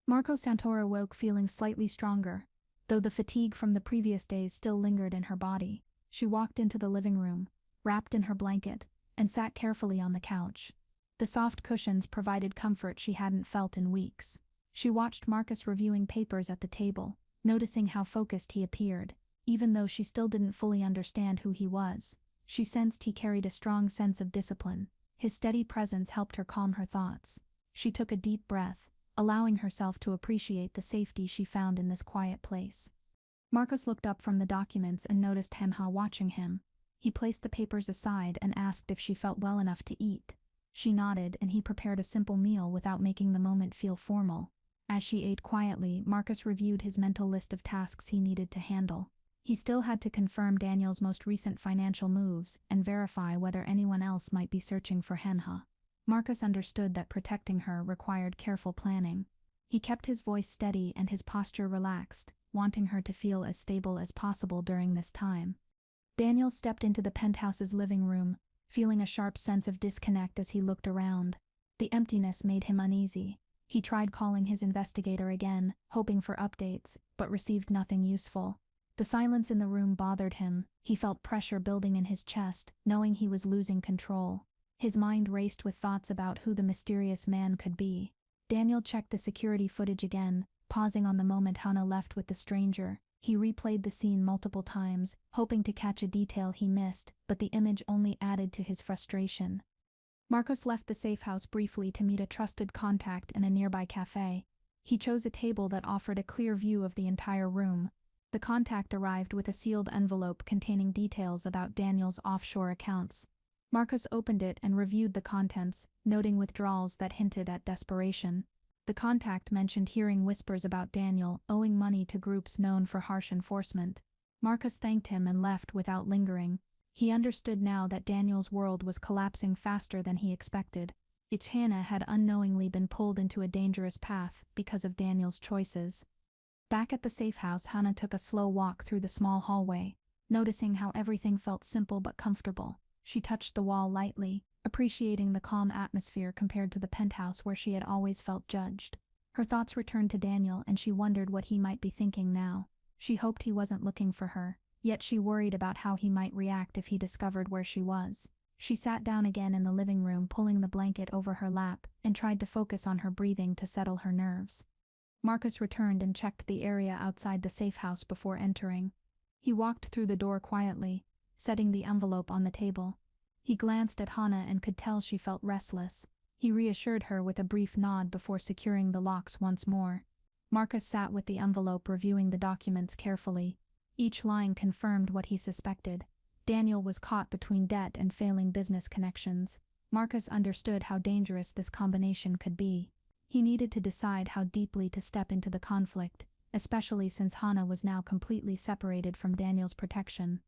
Marco Santoro woke feeling slightly stronger, though the fatigue from the previous days still lingered in her body. She walked into the living room, wrapped in her blanket, and sat carefully on the couch. The soft cushions provided comfort she hadn't felt in weeks. She watched Marcus reviewing papers at the table, noticing how focused he appeared. Even though she still didn't fully understand who he was, she sensed he carried a strong sense of discipline. His steady presence helped her calm her thoughts. She took a deep breath, allowing herself to appreciate the safety she found in this quiet place. Marcus looked up from the documents and noticed Hemha watching him. He placed the papers aside and asked if she felt well enough to eat. She nodded, and he prepared a simple meal without making the moment feel formal. As she ate quietly, Marcus reviewed his mental list of tasks he needed to handle. He still had to confirm Daniel's most recent financial moves and verify whether anyone else might be searching for Hemha. Marcus understood that protecting her required careful planning. He kept his voice steady and his posture relaxed, wanting her to feel as stable as possible during this time. Daniel stepped into the penthouse's living room, feeling a sharp sense of disconnect as he looked around. The emptiness made him uneasy. He tried calling his investigator again, hoping for updates, but received nothing useful. The silence in the room bothered him. He felt pressure building in his chest, knowing he was losing control. His mind raced with thoughts about who the mysterious man could be. Daniel checked the security footage again, pausing on the moment Hannah left with the stranger. He replayed the scene multiple times, hoping to catch a detail he missed, but the image only added to his frustration. Marcus left the safe house briefly to meet a trusted contact in a nearby cafe. He chose a table that offered a clear view of the entire room. The contact arrived with a sealed envelope containing details about Daniel's offshore accounts. Marcus opened it and reviewed the contents, noting withdrawals that hinted at desperation. The contact mentioned hearing whispers about Daniel owing money to groups known for harsh enforcement. Marcus thanked him and left without lingering. He understood now that Daniel's world was collapsing faster than he expected. Hannah had unknowingly been pulled into a dangerous path because of Daniel's choices. Back at the safe house, Hannah took a slow walk through the small hallway, noticing how everything felt simple but comfortable. She touched the wall lightly, appreciating the calm atmosphere compared to the penthouse where she had always felt judged. Her thoughts returned to Daniel, and she wondered what he might be thinking now. She hoped he wasn't looking for her, yet she worried about how he might react if he discovered where she was. She sat down again in the living room, pulling the blanket over her lap, and tried to focus on her breathing to settle her nerves. Marcus returned and checked the area outside the safe house before entering. He walked through the door quietly, setting the envelope on the table. He glanced at Hannah and could tell she felt restless. He reassured her with a brief nod before securing the locks once more. Marcus sat with the envelope, reviewing the documents carefully. Each line confirmed what he suspected. Daniel was caught between debt and failing business connections. Marcus understood how dangerous this combination could be. He needed to decide how deeply to step into the conflict, especially since Hannah was now completely separated from Daniel's protection.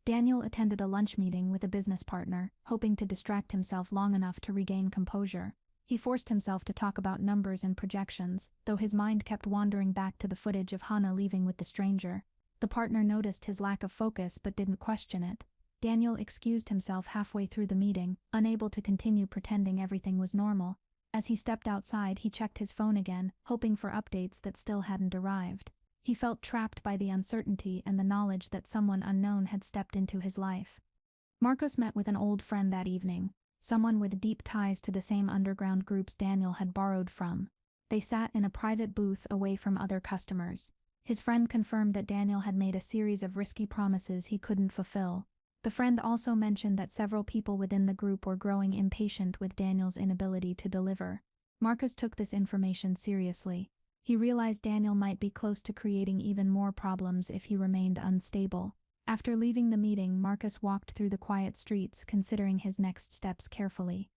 Daniel attended a lunch meeting with a business partner, hoping to distract himself long enough to regain composure. He forced himself to talk about numbers and projections, though his mind kept wandering back to the footage of Hana leaving with the stranger. The partner noticed his lack of focus but didn't question it. Daniel excused himself halfway through the meeting, unable to continue pretending everything was normal. As he stepped outside, he checked his phone again, hoping for updates that still hadn't arrived. He felt trapped by the uncertainty and the knowledge that someone unknown had stepped into his life. Marcos met with an old friend that evening, someone with deep ties to the same underground groups Daniel had borrowed from. They sat in a private booth away from other customers. His friend confirmed that Daniel had made a series of risky promises he couldn't fulfill. The friend also mentioned that several people within the group were growing impatient with Daniel's inability to deliver. Marcus took this information seriously. He realized Daniel might be close to creating even more problems if he remained unstable. After leaving the meeting, Marcus walked through the quiet streets, considering his next steps carefully.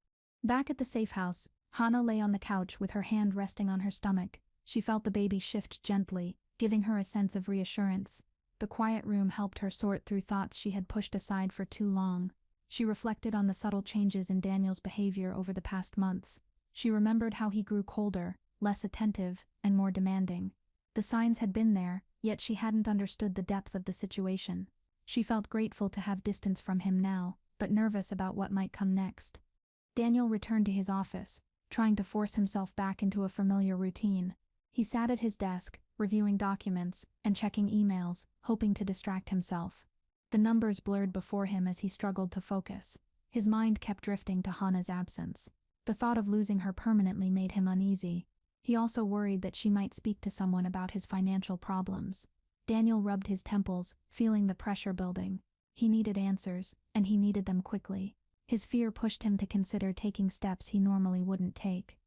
Back at the safe house, Hana lay on the couch with her hand resting on her stomach. She felt the baby shift gently, giving her a sense of reassurance. The quiet room helped her sort through thoughts she had pushed aside for too long. She reflected on the subtle changes in Daniel's behavior over the past months. She remembered how he grew colder, less attentive, and more demanding. The signs had been there, yet she hadn't understood the depth of the situation. She felt grateful to have distance from him now, but nervous about what might come next. Daniel returned to his office, trying to force himself back into a familiar routine. He sat at his desk, reviewing documents and checking emails, hoping to distract himself. The numbers blurred before him as he struggled to focus. His mind kept drifting to Hana's absence. The thought of losing her permanently made him uneasy. He also worried that she might speak to someone about his financial problems. Daniel rubbed his temples, feeling the pressure building. He needed answers, and he needed them quickly. His fear pushed him to consider taking steps he normally wouldn't take.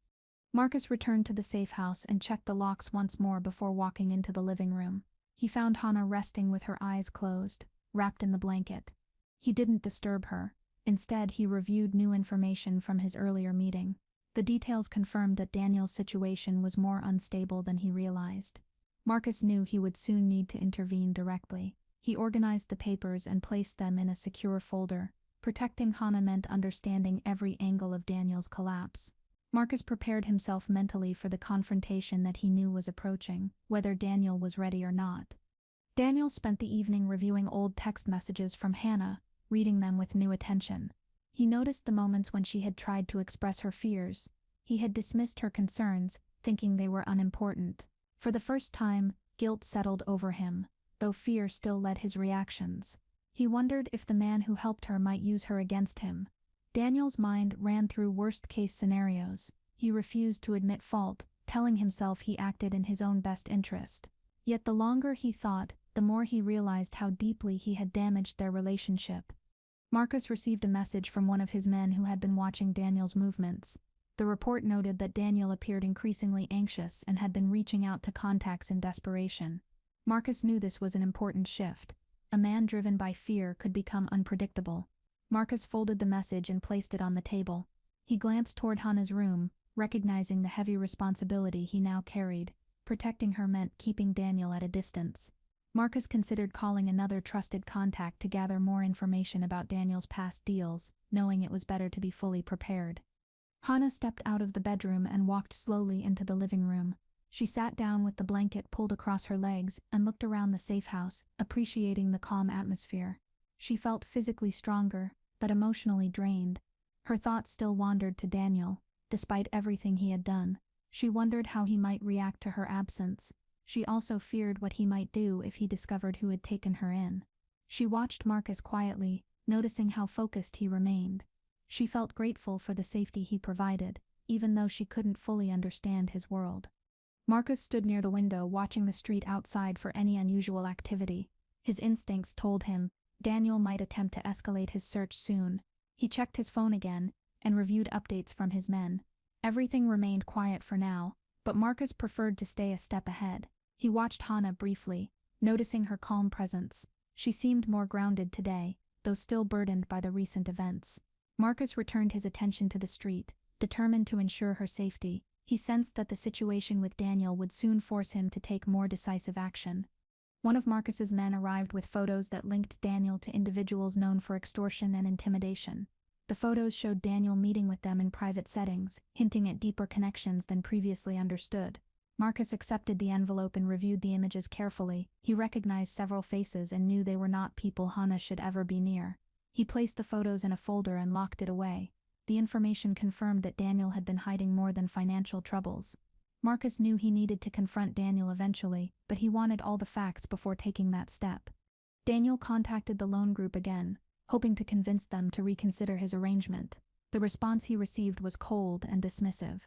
Marcus returned to the safe house and checked the locks once more before walking into the living room. He found Hana resting with her eyes closed, wrapped in the blanket. He didn't disturb her. Instead, he reviewed new information from his earlier meeting. The details confirmed that Daniel's situation was more unstable than he realized. Marcus knew he would soon need to intervene directly. He organized the papers and placed them in a secure folder. Protecting Hana meant understanding every angle of Daniel's collapse. Marcus prepared himself mentally for the confrontation that he knew was approaching, whether Daniel was ready or not. Daniel spent the evening reviewing old text messages from Hana, reading them with new attention. He noticed the moments when she had tried to express her fears. He had dismissed her concerns, thinking they were unimportant. For the first time, guilt settled over him, though fear still led his reactions. He wondered if the man who helped her might use her against him. Daniel's mind ran through worst-case scenarios. He refused to admit fault, telling himself he acted in his own best interest. Yet the longer he thought, the more he realized how deeply he had damaged their relationship. Marcus received a message from one of his men who had been watching Daniel's movements. The report noted that Daniel appeared increasingly anxious and had been reaching out to contacts in desperation. Marcus knew this was an important shift. A man driven by fear could become unpredictable. Marcus folded the message and placed it on the table. He glanced toward Hana's room, recognizing the heavy responsibility he now carried. Protecting her meant keeping Daniel at a distance. Marcus considered calling another trusted contact to gather more information about Daniel's past deals, knowing it was better to be fully prepared. Hana stepped out of the bedroom and walked slowly into the living room. She sat down with the blanket pulled across her legs and looked around the safe house, appreciating the calm atmosphere. She felt physically stronger, but emotionally drained. Her thoughts still wandered to Daniel, despite everything he had done. She wondered how he might react to her absence. She also feared what he might do if he discovered who had taken her in. She watched Marcus quietly, noticing how focused he remained. She felt grateful for the safety he provided, even though she couldn't fully understand his world. Marcus stood near the window, watching the street outside for any unusual activity. His instincts told him Daniel might attempt to escalate his search soon. He checked his phone again and reviewed updates from his men. Everything remained quiet for now, but Marcus preferred to stay a step ahead. He watched Hana briefly, noticing her calm presence. She seemed more grounded today, though still burdened by the recent events. Marcus returned his attention to the street, determined to ensure her safety. He sensed that the situation with Daniel would soon force him to take more decisive action. One of Marcus's men arrived with photos that linked Daniel to individuals known for extortion and intimidation. The photos showed Daniel meeting with them in private settings, hinting at deeper connections than previously understood. Marcus accepted the envelope and reviewed the images carefully. He recognized several faces and knew they were not people Hannah should ever be near. He placed the photos in a folder and locked it away. The information confirmed that Daniel had been hiding more than financial troubles. Marcus knew he needed to confront Daniel eventually, but he wanted all the facts before taking that step. Daniel contacted the loan group again, hoping to convince them to reconsider his arrangement. The response he received was cold and dismissive.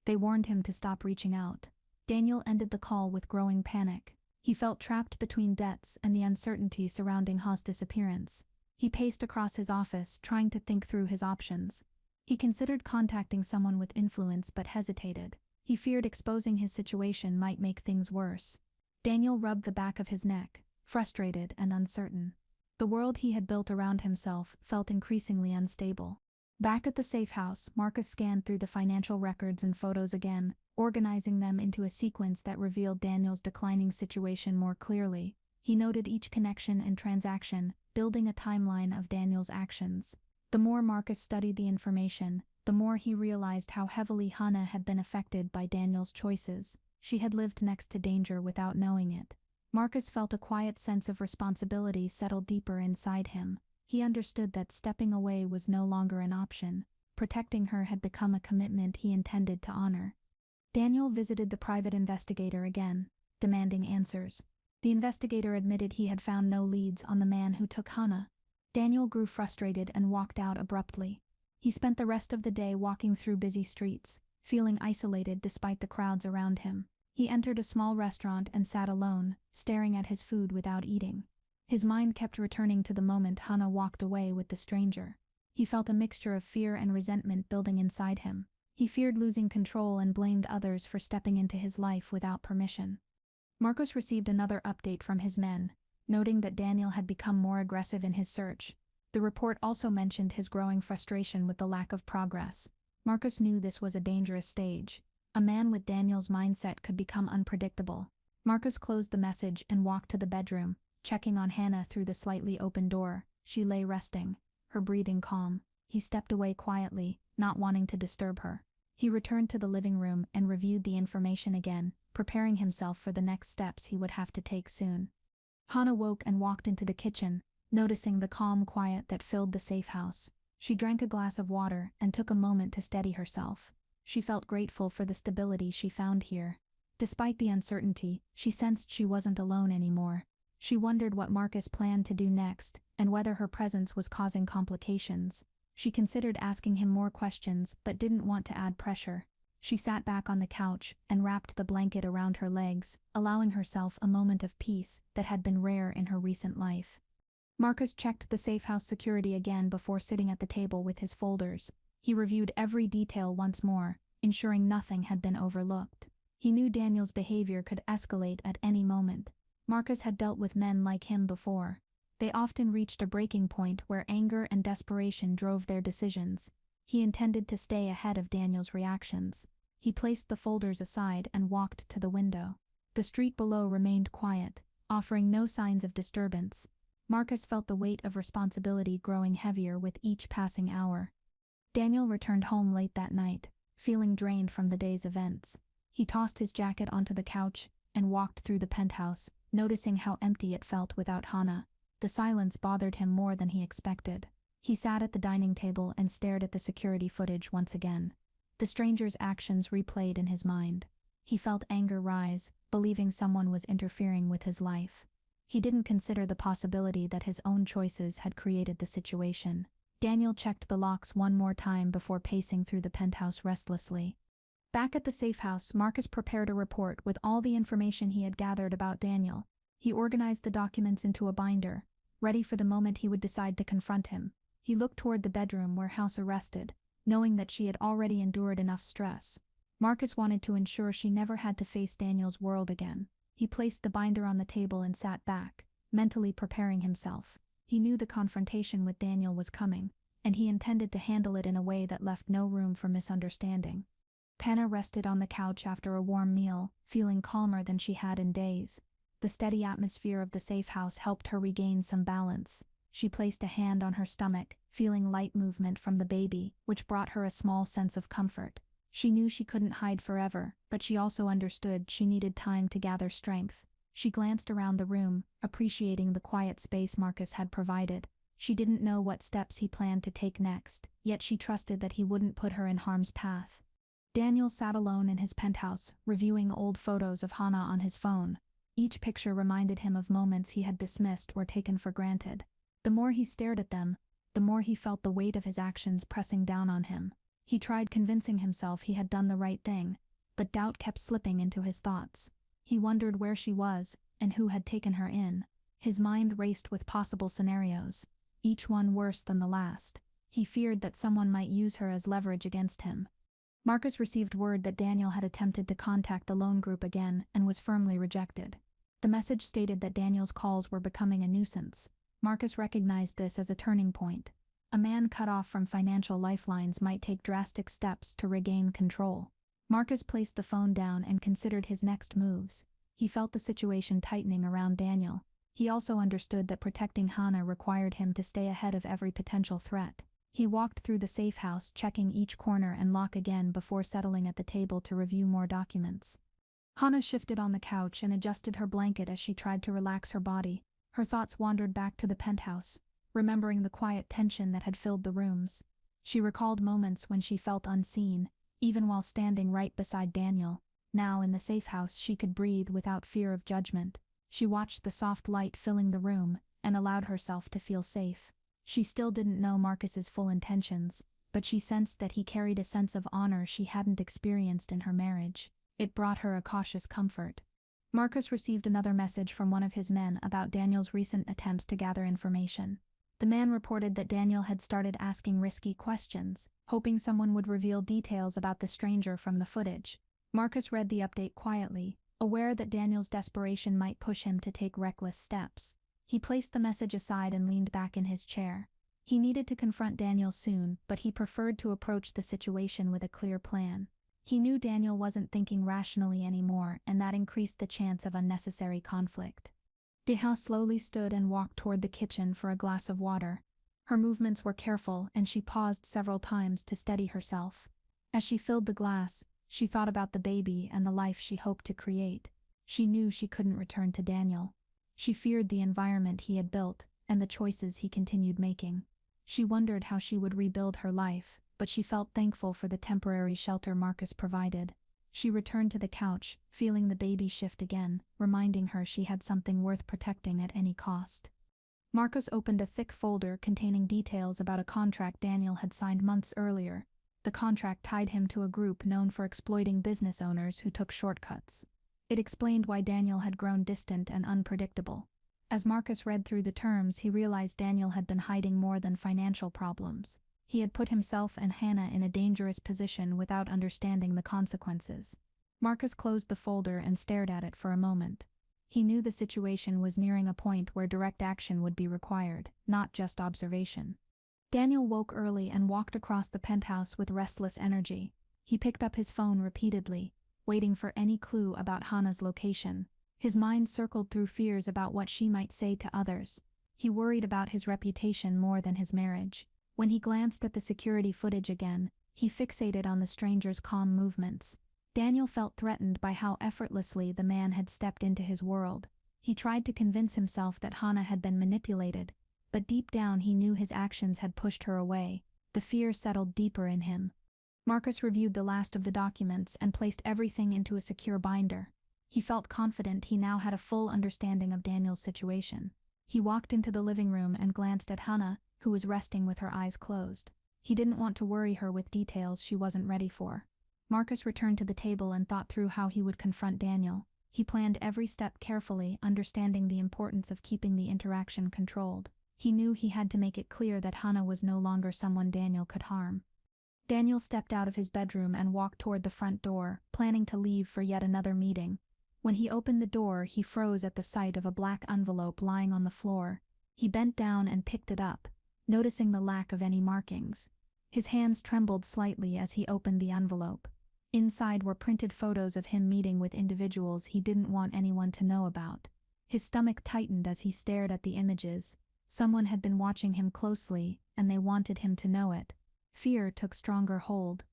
They warned him to stop reaching out. Daniel ended the call with growing panic. He felt trapped between debts and the uncertainty surrounding Ha's disappearance. He paced across his office, trying to think through his options. He considered contacting someone with influence but hesitated. He feared exposing his situation might make things worse. Daniel rubbed the back of his neck, frustrated and uncertain. The world he had built around himself felt increasingly unstable. Back at the safe house, Marcus scanned through the financial records and photos again, organizing them into a sequence that revealed Daniel's declining situation more clearly. He noted each connection and transaction, building a timeline of Daniel's actions. The more Marcus studied the information, the more he realized how heavily Hannah had been affected by Daniel's choices. She had lived next to danger without knowing it. Marcus felt a quiet sense of responsibility settle deeper inside him. He understood that stepping away was no longer an option. Protecting her had become a commitment he intended to honor. Daniel visited the private investigator again, demanding answers. The investigator admitted he had found no leads on the man who took Hannah. Daniel grew frustrated and walked out abruptly. He spent the rest of the day walking through busy streets, feeling isolated despite the crowds around him. He entered a small restaurant and sat alone, staring at his food without eating. His mind kept returning to the moment Hannah walked away with the stranger. He felt a mixture of fear and resentment building inside him. He feared losing control and blamed others for stepping into his life without permission. Marcus received another update from his men, noting that Daniel had become more aggressive in his search. The report also mentioned his growing frustration with the lack of progress. Marcus knew this was a dangerous stage. A man with Daniel's mindset could become unpredictable. Marcus closed the message and walked to the bedroom, checking on Hannah through the slightly open door. She lay resting, her breathing calm. He stepped away quietly, not wanting to disturb her. He returned to the living room and reviewed the information again, preparing himself for the next steps he would have to take soon. Hannah woke and walked into the kitchen, noticing the calm quiet that filled the safe house. She drank a glass of water and took a moment to steady herself. She felt grateful for the stability she found here. Despite the uncertainty, she sensed she wasn't alone anymore. She wondered what Marcus planned to do next, and whether her presence was causing complications. She considered asking him more questions, but didn't want to add pressure. She sat back on the couch and wrapped the blanket around her legs, allowing herself a moment of peace that had been rare in her recent life. Marcus checked the safe house security again before sitting at the table with his folders. He reviewed every detail once more, ensuring nothing had been overlooked. He knew Daniel's behavior could escalate at any moment. Marcus had dealt with men like him before. They often reached a breaking point where anger and desperation drove their decisions. He intended to stay ahead of Daniel's reactions. He placed the folders aside and walked to the window. The street below remained quiet, offering no signs of disturbance. Marcus felt the weight of responsibility growing heavier with each passing hour. Daniel returned home late that night, feeling drained from the day's events. He tossed his jacket onto the couch and walked through the penthouse, noticing how empty it felt without Hannah. The silence bothered him more than he expected. He sat at the dining table and stared at the security footage once again. The stranger's actions replayed in his mind. He felt anger rise, believing someone was interfering with his life. He didn't consider the possibility that his own choices had created the situation. Daniel checked the locks one more time before pacing through the penthouse restlessly. Back at the safe house, Marcus prepared a report with all the information he had gathered about Daniel. He organized the documents into a binder, ready for the moment he would decide to confront him. He looked toward the bedroom where Hannah rested, knowing that she had already endured enough stress. Marcus wanted to ensure she never had to face Daniel's world again. He placed the binder on the table and sat back, mentally preparing himself. He knew the confrontation with Daniel was coming, and he intended to handle it in a way that left no room for misunderstanding. Hannah rested on the couch after a warm meal, feeling calmer than she had in days. The steady atmosphere of the safe house helped her regain some balance. She placed a hand on her stomach, feeling light movement from the baby, which brought her a small sense of comfort. She knew she couldn't hide forever, but she also understood she needed time to gather strength. She glanced around the room, appreciating the quiet space Marcus had provided. She didn't know what steps he planned to take next, yet she trusted that he wouldn't put her in harm's path. Daniel sat alone in his penthouse, reviewing old photos of Hana on his phone. Each picture reminded him of moments he had dismissed or taken for granted. The more he stared at them, the more he felt the weight of his actions pressing down on him. He tried convincing himself he had done the right thing, but doubt kept slipping into his thoughts. He wondered where she was and who had taken her in. His mind raced with possible scenarios, each one worse than the last. He feared that someone might use her as leverage against him. Marcus received word that Daniel had attempted to contact the loan group again and was firmly rejected. The message stated that Daniel's calls were becoming a nuisance. Marcus recognized this as a turning point. A man cut off from financial lifelines might take drastic steps to regain control. Marcus placed the phone down and considered his next moves. He felt the situation tightening around Daniel. He also understood that protecting Hana required him to stay ahead of every potential threat. He walked through the safe house, checking each corner and lock again before settling at the table to review more documents. Hana shifted on the couch and adjusted her blanket as she tried to relax her body. Her thoughts wandered back to the penthouse, remembering the quiet tension that had filled the rooms. She recalled moments when she felt unseen, even while standing right beside Daniel. Now in the safe house she could breathe without fear of judgment. She watched the soft light filling the room and allowed herself to feel safe. She still didn't know Marcus's full intentions, but she sensed that he carried a sense of honor she hadn't experienced in her marriage. It brought her a cautious comfort. Marcus received another message from one of his men about Daniel's recent attempts to gather information. The man reported that Daniel had started asking risky questions, hoping someone would reveal details about the stranger from the footage. Marcus read the update quietly, aware that Daniel's desperation might push him to take reckless steps. He placed the message aside and leaned back in his chair. He needed to confront Daniel soon, but he preferred to approach the situation with a clear plan. He knew Daniel wasn't thinking rationally anymore, and that increased the chance of unnecessary conflict. Deha slowly stood and walked toward the kitchen for a glass of water. Her movements were careful, and she paused several times to steady herself. As she filled the glass, she thought about the baby and the life she hoped to create. She knew she couldn't return to Daniel. She feared the environment he had built and the choices he continued making. She wondered how she would rebuild her life, but she felt thankful for the temporary shelter Marcus provided. She returned to the couch, feeling the baby shift again, reminding her she had something worth protecting at any cost. Marcus opened a thick folder containing details about a contract Daniel had signed months earlier. The contract tied him to a group known for exploiting business owners who took shortcuts. It explained why Daniel had grown distant and unpredictable. As Marcus read through the terms, he realized Daniel had been hiding more than financial problems. He had put himself and Hannah in a dangerous position without understanding the consequences. Marcus closed the folder and stared at it for a moment. He knew the situation was nearing a point where direct action would be required, not just observation. Daniel woke early and walked across the penthouse with restless energy. He picked up his phone repeatedly, waiting for any clue about Hannah's location. His mind circled through fears about what she might say to others. He worried about his reputation more than his marriage. When he glanced at the security footage again, he fixated on the stranger's calm movements. Daniel felt threatened by how effortlessly the man had stepped into his world. He tried to convince himself that Hannah had been manipulated, but deep down he knew his actions had pushed her away. The fear settled deeper in him. Marcus reviewed the last of the documents and placed everything into a secure binder. He felt confident he now had a full understanding of Daniel's situation. He walked into the living room and glanced at Hannah, who was resting with her eyes closed. He didn't want to worry her with details she wasn't ready for. Marcus returned to the table and thought through how he would confront Daniel. He planned every step carefully, understanding the importance of keeping the interaction controlled. He knew he had to make it clear that Hannah was no longer someone Daniel could harm. Daniel stepped out of his bedroom and walked toward the front door, planning to leave for yet another meeting. When he opened the door, he froze at the sight of a black envelope lying on the floor. He bent down and picked it up, noticing the lack of any markings. His hands trembled slightly as he opened the envelope. Inside were printed photos of him meeting with individuals he didn't want anyone to know about. His stomach tightened as he stared at the images. Someone had been watching him closely, and they wanted him to know it. Fear took stronger hold.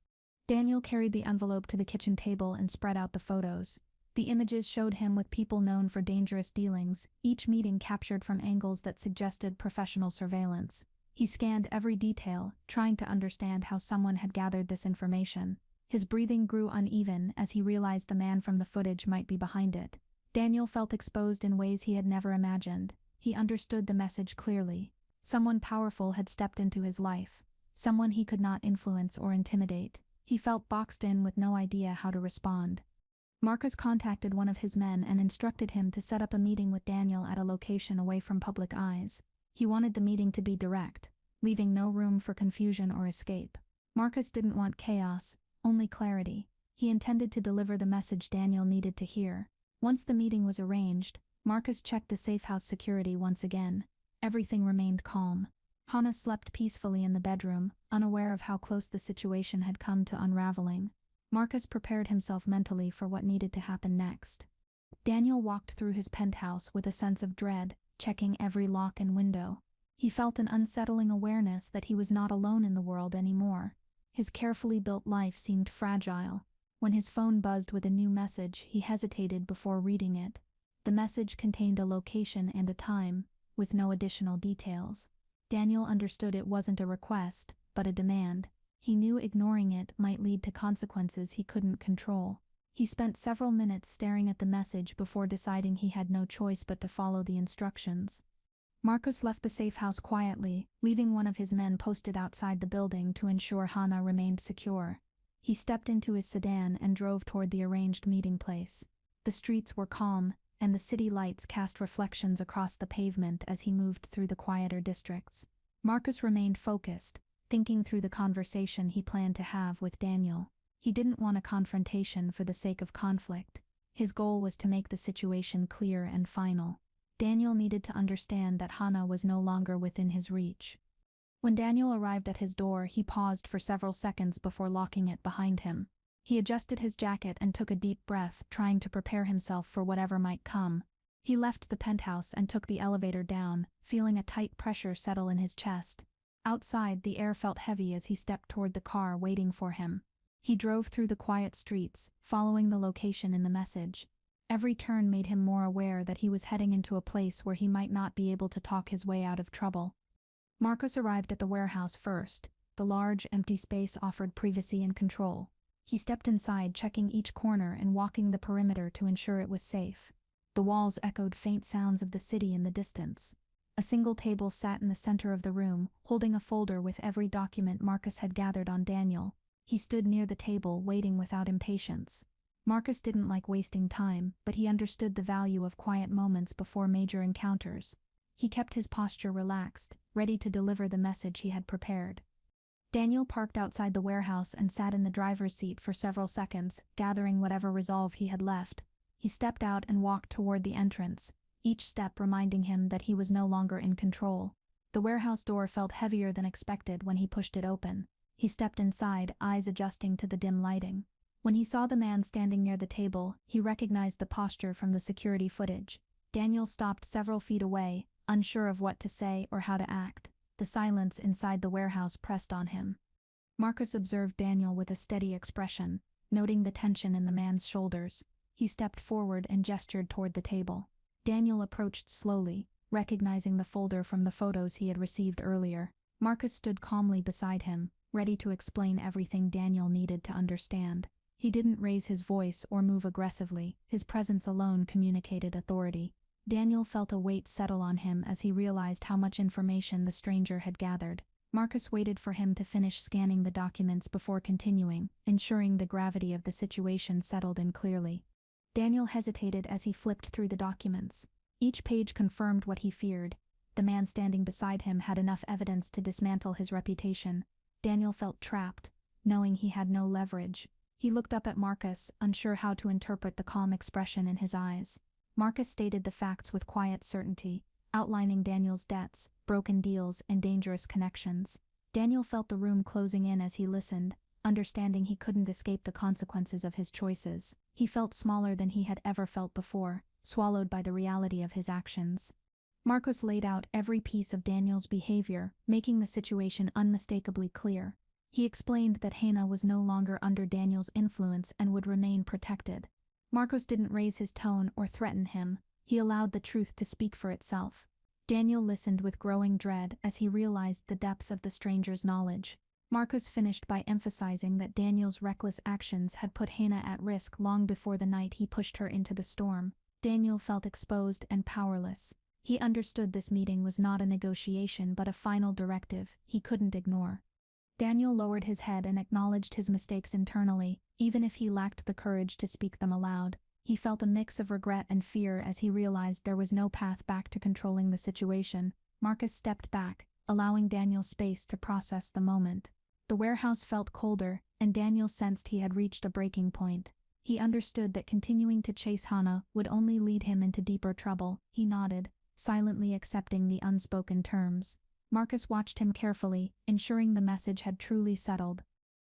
Daniel carried the envelope to the kitchen table and spread out the photos. The images showed him with people known for dangerous dealings, each meeting captured from angles that suggested professional surveillance. He scanned every detail, trying to understand how someone had gathered this information. His breathing grew uneven as he realized the man from the footage might be behind it. Daniel felt exposed in ways he had never imagined. He understood the message clearly. Someone powerful had stepped into his life. Someone he could not influence or intimidate. He felt boxed in with no idea how to respond. Marcus contacted one of his men and instructed him to set up a meeting with Daniel at a location away from public eyes. He wanted the meeting to be direct, leaving no room for confusion or escape. Marcus didn't want chaos, only clarity. He intended to deliver the message Daniel needed to hear. Once the meeting was arranged, Marcus checked the safe house security once again. Everything remained calm. Hannah slept peacefully in the bedroom, unaware of how close the situation had come to unraveling. Marcus prepared himself mentally for what needed to happen next. Daniel walked through his penthouse with a sense of dread, checking every lock and window. He felt an unsettling awareness that he was not alone in the world anymore. His carefully built life seemed fragile. When his phone buzzed with a new message, he hesitated before reading it. The message contained a location and a time, with no additional details. Daniel understood it wasn't a request, but a demand. He knew ignoring it might lead to consequences he couldn't control. He spent several minutes staring at the message before deciding he had no choice but to follow the instructions. Marcus left the safe house quietly, leaving one of his men posted outside the building to ensure Hannah remained secure. He stepped into his sedan and drove toward the arranged meeting place. The streets were calm, and the city lights cast reflections across the pavement as he moved through the quieter districts. Marcus remained focused, thinking through the conversation he planned to have with Daniel. He didn't want a confrontation for the sake of conflict. His goal was to make the situation clear and final. Daniel needed to understand that Hannah was no longer within his reach. When Daniel arrived at his door, he paused for several seconds before locking it behind him. He adjusted his jacket and took a deep breath, trying to prepare himself for whatever might come. He left the penthouse and took the elevator down, feeling a tight pressure settle in his chest. Outside, the air felt heavy as he stepped toward the car waiting for him. He drove through the quiet streets, following the location in the message. Every turn made him more aware that he was heading into a place where he might not be able to talk his way out of trouble. Marcus arrived at the warehouse first. The large, empty space offered privacy and control. He stepped inside, checking each corner and walking the perimeter to ensure it was safe. The walls echoed faint sounds of the city in the distance. A single table sat in the center of the room, holding a folder with every document Marcus had gathered on Daniel. He stood near the table, waiting without impatience. Marcus didn't like wasting time, but he understood the value of quiet moments before major encounters. He kept his posture relaxed, ready to deliver the message he had prepared. Daniel parked outside the warehouse and sat in the driver's seat for several seconds, gathering whatever resolve he had left. He stepped out and walked toward the entrance, each step reminding him that he was no longer in control. The warehouse door felt heavier than expected when he pushed it open. He stepped inside, eyes adjusting to the dim lighting. When he saw the man standing near the table, he recognized the posture from the security footage. Daniel stopped several feet away, unsure of what to say or how to act. The silence inside the warehouse pressed on him. Marcus observed Daniel with a steady expression, noting the tension in the man's shoulders. He stepped forward and gestured toward the table. Daniel approached slowly, recognizing the folder from the photos he had received earlier. Marcus stood calmly beside him, ready to explain everything Daniel needed to understand. He didn't raise his voice or move aggressively. His presence alone communicated authority. Daniel felt a weight settle on him as he realized how much information the stranger had gathered. Marcus waited for him to finish scanning the documents before continuing, ensuring the gravity of the situation settled in clearly. Daniel hesitated as he flipped through the documents. Each page confirmed what he feared. The man standing beside him had enough evidence to dismantle his reputation. Daniel felt trapped, knowing he had no leverage. He looked up at Marcus, unsure how to interpret the calm expression in his eyes. Marcus stated the facts with quiet certainty, outlining Daniel's debts, broken deals, and dangerous connections. Daniel felt the room closing in as he listened, understanding he couldn't escape the consequences of his choices. He felt smaller than he had ever felt before, swallowed by the reality of his actions. Marcos laid out every piece of Daniel's behavior, making the situation unmistakably clear. He explained that Hannah was no longer under Daniel's influence and would remain protected. Marcos didn't raise his tone or threaten him. He allowed the truth to speak for itself. Daniel listened with growing dread as he realized the depth of the stranger's knowledge. Marcos finished by emphasizing that Daniel's reckless actions had put Hannah at risk long before the night he pushed her into the storm. Daniel felt exposed and powerless. He understood this meeting was not a negotiation but a final directive he couldn't ignore. Daniel lowered his head and acknowledged his mistakes internally, even if he lacked the courage to speak them aloud. He felt a mix of regret and fear as he realized there was no path back to controlling the situation. Marcos stepped back, allowing Daniel space to process the moment. The warehouse felt colder, and Daniel sensed he had reached a breaking point. He understood that continuing to chase Hannah would only lead him into deeper trouble. He nodded, silently accepting the unspoken terms. Marcos watched him carefully, ensuring the message had truly settled.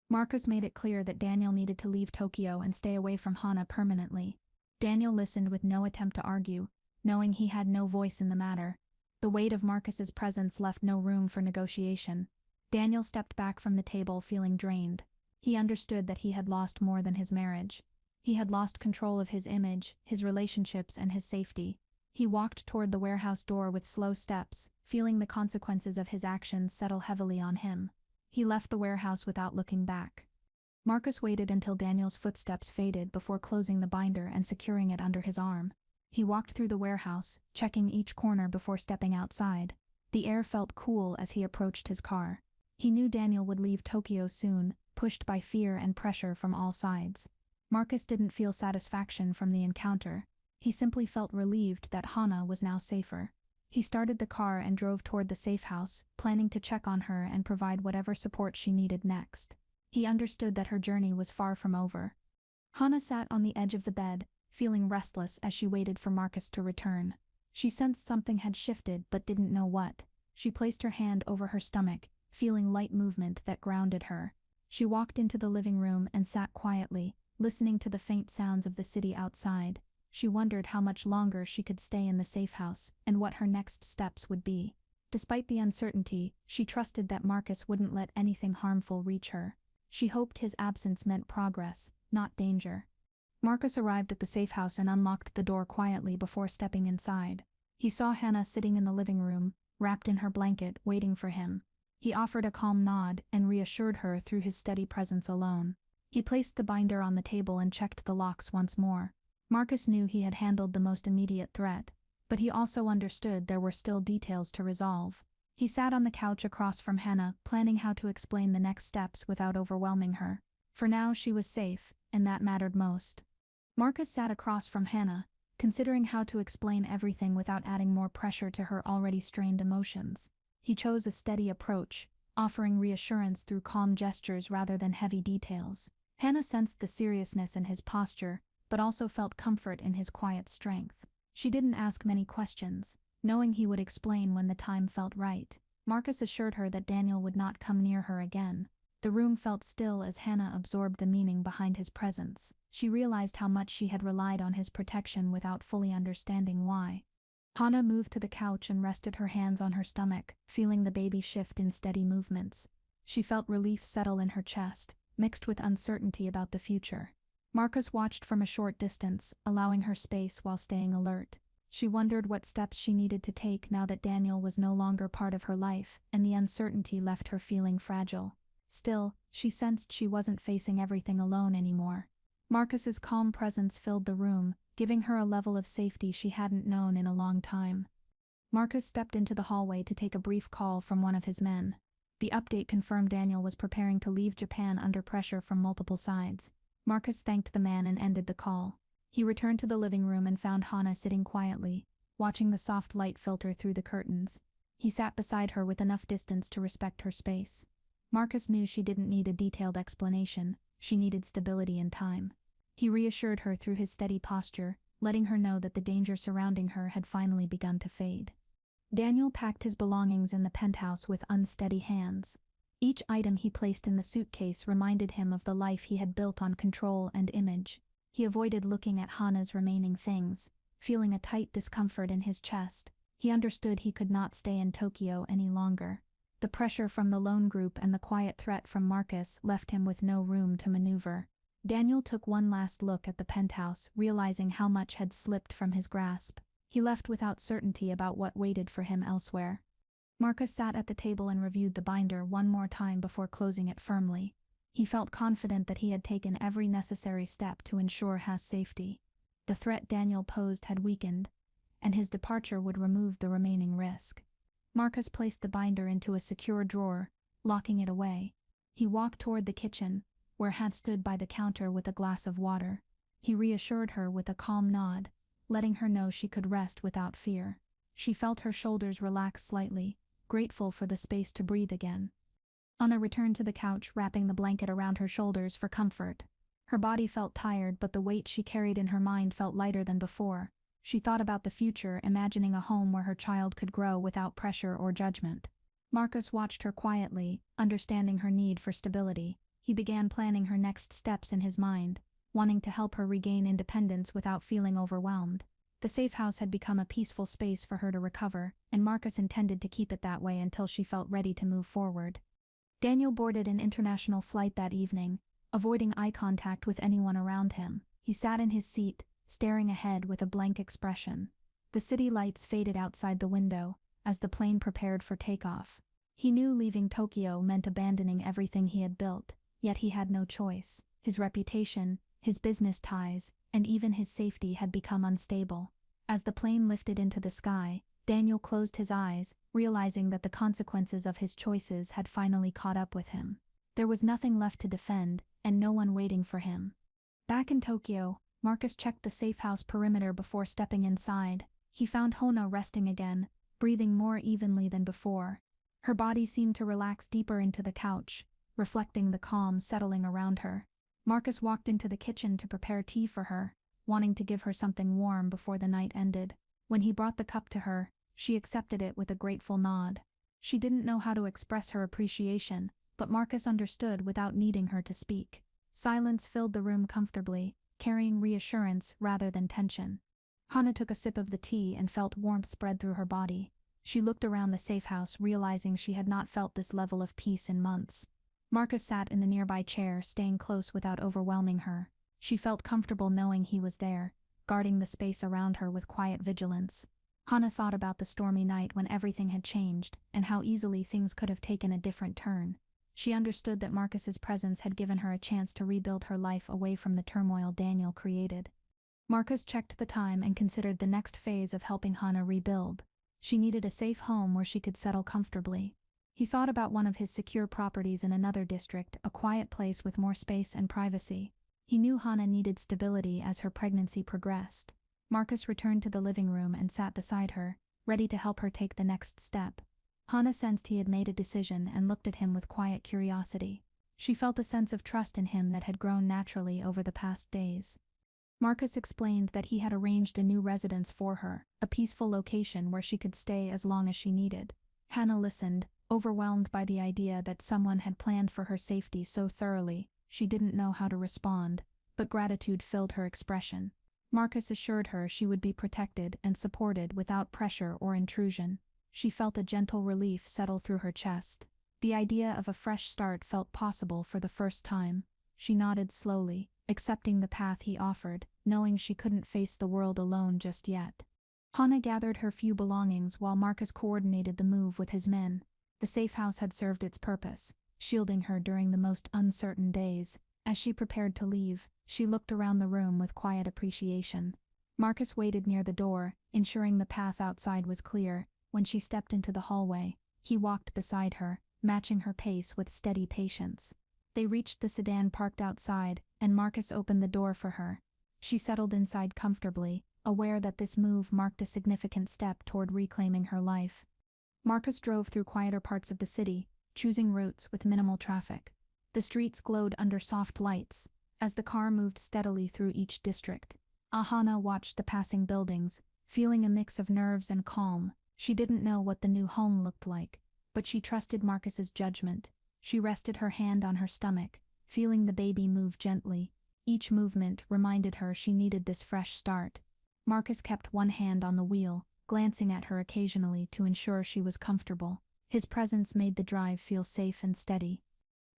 Marcos made it clear that Daniel needed to leave Tokyo and stay away from Hannah permanently. Daniel listened with no attempt to argue, knowing he had no voice in the matter. The weight of Marcus's presence left no room for negotiation. Daniel stepped back from the table feeling drained. He understood that he had lost more than his marriage. He had lost control of his image, his relationships, and his safety. He walked toward the warehouse door with slow steps, feeling the consequences of his actions settle heavily on him. He left the warehouse without looking back. Marcos waited until Daniel's footsteps faded before closing the binder and securing it under his arm. He walked through the warehouse, checking each corner before stepping outside. The air felt cool as he approached his car. He knew Daniel would leave Tokyo soon, pushed by fear and pressure from all sides. Marcos didn't feel satisfaction from the encounter. He simply felt relieved that Hannah was now safer. He started the car and drove toward the safe house, planning to check on her and provide whatever support she needed next. He understood that her journey was far from over. Hannah sat on the edge of the bed, feeling restless as she waited for Marcos to return. She sensed something had shifted but didn't know what. She placed her hand over her stomach, feeling light movement that grounded her. She walked into the living room and sat quietly, listening to the faint sounds of the city outside. She wondered how much longer she could stay in the safe house and what her next steps would be. Despite the uncertainty, she trusted that Marcos wouldn't let anything harmful reach her. She hoped his absence meant progress, not danger. Marcos arrived at the safe house and unlocked the door quietly before stepping inside. He saw Hannah sitting in the living room, wrapped in her blanket, waiting for him. He offered a calm nod and reassured her through his steady presence alone. He placed the binder on the table and checked the locks once more. Marcos knew he had handled the most immediate threat, but he also understood there were still details to resolve. He sat on the couch across from Hannah, planning how to explain the next steps without overwhelming her. For now she was safe, and that mattered most. Marcos sat across from Hannah, considering how to explain everything without adding more pressure to her already strained emotions. He chose a steady approach, offering reassurance through calm gestures rather than heavy details. Hannah sensed the seriousness in his posture, but also felt comfort in his quiet strength. She didn't ask many questions, knowing he would explain when the time felt right. Marcos assured her that Daniel would not come near her again. The room felt still as Hannah absorbed the meaning behind his presence. She realized how much she had relied on his protection without fully understanding why. Hannah moved to the couch and rested her hands on her stomach, feeling the baby shift in steady movements. She felt relief settle in her chest, mixed with uncertainty about the future. Marcos watched from a short distance, allowing her space while staying alert. She wondered what steps she needed to take now that Daniel was no longer part of her life, and the uncertainty left her feeling fragile. Still, she sensed she wasn't facing everything alone anymore. Marcus's calm presence filled the room, giving her a level of safety she hadn't known in a long time. Marcus stepped into the hallway to take a brief call from one of his men. The update confirmed Daniel was preparing to leave Japan under pressure from multiple sides. Marcus thanked the man and ended the call. He returned to the living room and found Hannah sitting quietly, watching the soft light filter through the curtains. He sat beside her with enough distance to respect her space. Marcus knew she didn't need a detailed explanation, she needed stability and time. He reassured her through his steady posture, letting her know that the danger surrounding her had finally begun to fade. Daniel packed his belongings in the penthouse with unsteady hands. Each item he placed in the suitcase reminded him of the life he had built on control and image. He avoided looking at Hannah's remaining things, feeling a tight discomfort in his chest. He understood he could not stay in Tokyo any longer. The pressure from the loan group and the quiet threat from Marcus left him with no room to maneuver. Daniel took one last look at the penthouse, realizing how much had slipped from his grasp. He left without certainty about what waited for him elsewhere. Marcus sat at the table and reviewed the binder one more time before closing it firmly. He felt confident that he had taken every necessary step to ensure Ha's safety. The threat Daniel posed had weakened, and his departure would remove the remaining risk. Marcus placed the binder into a secure drawer, locking it away. He walked toward the kitchen, where Ha stood by the counter with a glass of water. He reassured her with a calm nod, letting her know she could rest without fear. She felt her shoulders relax slightly, grateful for the space to breathe again. Anna returned to the couch, wrapping the blanket around her shoulders for comfort. Her body felt tired, but the weight she carried in her mind felt lighter than before. She thought about the future, imagining a home where her child could grow without pressure or judgment. Marcus watched her quietly, understanding her need for stability. He began planning her next steps in his mind, wanting to help her regain independence without feeling overwhelmed. The safe house had become a peaceful space for her to recover, and Marcus intended to keep it that way until she felt ready to move forward. Daniel boarded an international flight that evening, avoiding eye contact with anyone around him. He sat in his seat, staring ahead with a blank expression. The city lights faded outside the window as the plane prepared for takeoff. He knew leaving Tokyo meant abandoning everything he had built, yet he had no choice. His reputation, his business ties, and even his safety had become unstable. As the plane lifted into the sky, Daniel closed his eyes, realizing that the consequences of his choices had finally caught up with him. There was nothing left to defend, and no one waiting for him. Back in Tokyo, Marcus checked the safe house perimeter before stepping inside. He found Hona resting again, breathing more evenly than before. Her body seemed to relax deeper into the couch, reflecting the calm settling around her. Marcus walked into the kitchen to prepare tea for her, wanting to give her something warm before the night ended. When he brought the cup to her, she accepted it with a grateful nod. She didn't know how to express her appreciation, but Marcus understood without needing her to speak. Silence filled the room comfortably, carrying reassurance rather than tension. Hana took a sip of the tea and felt warmth spread through her body. She looked around the safe house, realizing she had not felt this level of peace in months. Marcus sat in the nearby chair, staying close without overwhelming her. She felt comfortable knowing he was there, guarding the space around her with quiet vigilance. Hana thought about the stormy night when everything had changed, and how easily things could have taken a different turn. She understood that Marcus's presence had given her a chance to rebuild her life away from the turmoil Daniel created. Marcus checked the time and considered the next phase of helping Hana rebuild. She needed a safe home where she could settle comfortably. He thought about one of his secure properties in another district, a quiet place with more space and privacy. He knew Hana needed stability as her pregnancy progressed. Marcus returned to the living room and sat beside her, ready to help her take the next step. Hana sensed he had made a decision and looked at him with quiet curiosity. She felt a sense of trust in him that had grown naturally over the past days. Marcus explained that he had arranged a new residence for her, a peaceful location where she could stay as long as she needed. Hana listened, overwhelmed by the idea that someone had planned for her safety so thoroughly. She didn't know how to respond, but gratitude filled her expression. Marcus assured her she would be protected and supported without pressure or intrusion. She felt a gentle relief settle through her chest. The idea of a fresh start felt possible for the first time. She nodded slowly, accepting the path he offered, knowing she couldn't face the world alone just yet. Hana gathered her few belongings while Marcus coordinated the move with his men. The safe house had served its purpose, shielding her during the most uncertain days. As she prepared to leave, she looked around the room with quiet appreciation. Marcus waited near the door, ensuring the path outside was clear. When she stepped into the hallway, he walked beside her, matching her pace with steady patience. They reached the sedan parked outside, and Marcus opened the door for her. She settled inside comfortably, aware that this move marked a significant step toward reclaiming her life. Marcus drove through quieter parts of the city, choosing routes with minimal traffic. The streets glowed under soft lights, as the car moved steadily through each district. Hana watched the passing buildings, feeling a mix of nerves and calm. She didn't know what the new home looked like, but she trusted Marcus's judgment. She rested her hand on her stomach, feeling the baby move gently. Each movement reminded her she needed this fresh start. Marcus kept one hand on the wheel, glancing at her occasionally to ensure she was comfortable. His presence made the drive feel safe and steady.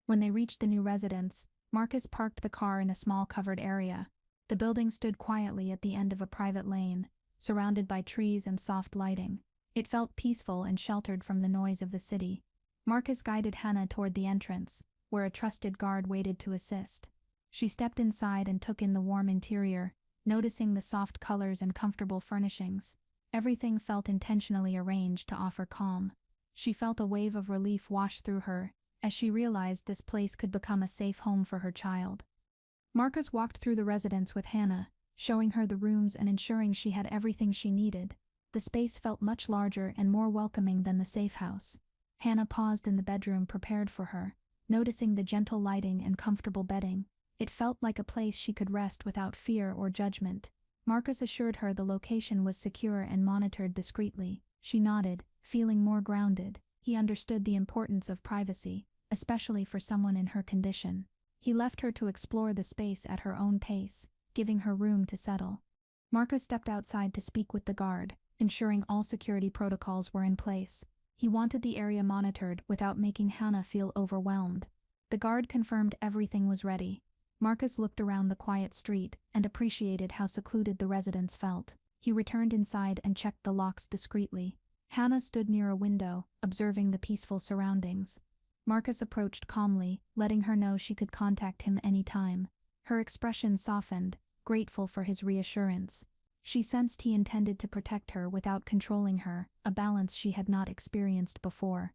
When they reached the new residence, Marcus parked the car in a small covered area. The building stood quietly at the end of a private lane, surrounded by trees and soft lighting. It felt peaceful and sheltered from the noise of the city. Marcus guided Hannah toward the entrance, where a trusted guard waited to assist. She stepped inside and took in the warm interior, noticing the soft colors and comfortable furnishings. Everything felt intentionally arranged to offer calm. She felt a wave of relief wash through her, as she realized this place could become a safe home for her child. Marcus walked through the residence with Hannah, showing her the rooms and ensuring she had everything she needed. The space felt much larger and more welcoming than the safe house. Hannah paused in the bedroom prepared for her, noticing the gentle lighting and comfortable bedding. It felt like a place she could rest without fear or judgment. Marcus assured her the location was secure and monitored discreetly. She nodded, feeling more grounded. He understood the importance of privacy, especially for someone in her condition. He left her to explore the space at her own pace, giving her room to settle. Marcus stepped outside to speak with the guard, ensuring all security protocols were in place. He wanted the area monitored without making Hannah feel overwhelmed. The guard confirmed everything was ready. Marcus looked around the quiet street and appreciated how secluded the residence felt. He returned inside and checked the locks discreetly. Hannah stood near a window, observing the peaceful surroundings. Marcus approached calmly, letting her know she could contact him any time. Her expression softened, grateful for his reassurance. She sensed he intended to protect her without controlling her, a balance she had not experienced before.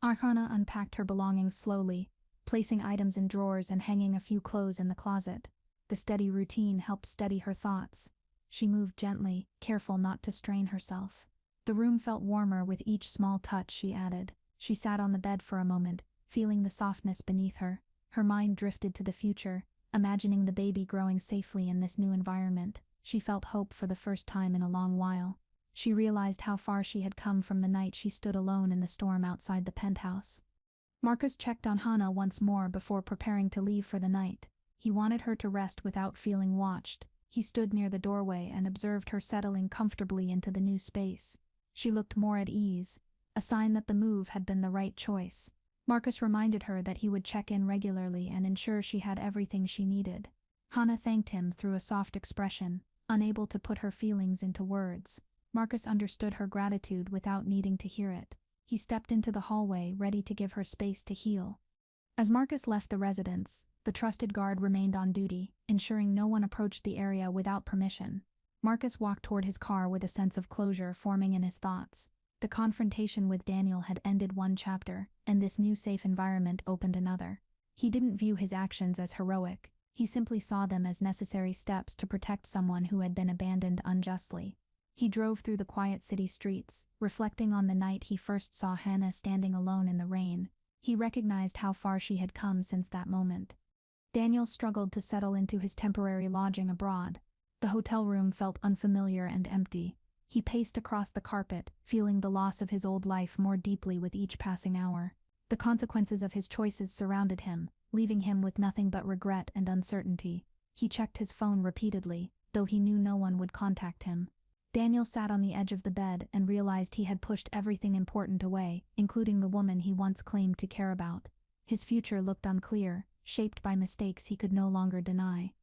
Hannah unpacked her belongings slowly, placing items in drawers and hanging a few clothes in the closet. The steady routine helped steady her thoughts. She moved gently, careful not to strain herself. The room felt warmer with each small touch she added. She sat on the bed for a moment, feeling the softness beneath her. Her mind drifted to the future, imagining the baby growing safely in this new environment. She felt hope for the first time in a long while. She realized how far she had come from the night she stood alone in the storm outside the penthouse. Marcus checked on Hannah once more before preparing to leave for the night. He wanted her to rest without feeling watched. He stood near the doorway and observed her settling comfortably into the new space. She looked more at ease, a sign that the move had been the right choice. Marcus reminded her that he would check in regularly and ensure she had everything she needed. Hannah thanked him through a soft expression, unable to put her feelings into words. Marcus understood her gratitude without needing to hear it. He stepped into the hallway, ready to give her space to heal. As Marcus left the residence, the trusted guard remained on duty, ensuring no one approached the area without permission. Marcus walked toward his car with a sense of closure forming in his thoughts. The confrontation with Daniel had ended one chapter, and this new safe environment opened another. He didn't view his actions as heroic. He simply saw them as necessary steps to protect someone who had been abandoned unjustly. He drove through the quiet city streets, reflecting on the night he first saw Hannah standing alone in the rain. He recognized how far she had come since that moment. Daniel struggled to settle into his temporary lodging abroad. The hotel room felt unfamiliar and empty. He paced across the carpet, feeling the loss of his old life more deeply with each passing hour. The consequences of his choices surrounded him, leaving him with nothing but regret and uncertainty. He checked his phone repeatedly, though he knew no one would contact him. Daniel sat on the edge of the bed and realized he had pushed everything important away, including the woman he once claimed to care about. His future looked unclear, shaped by mistakes he could no longer deny.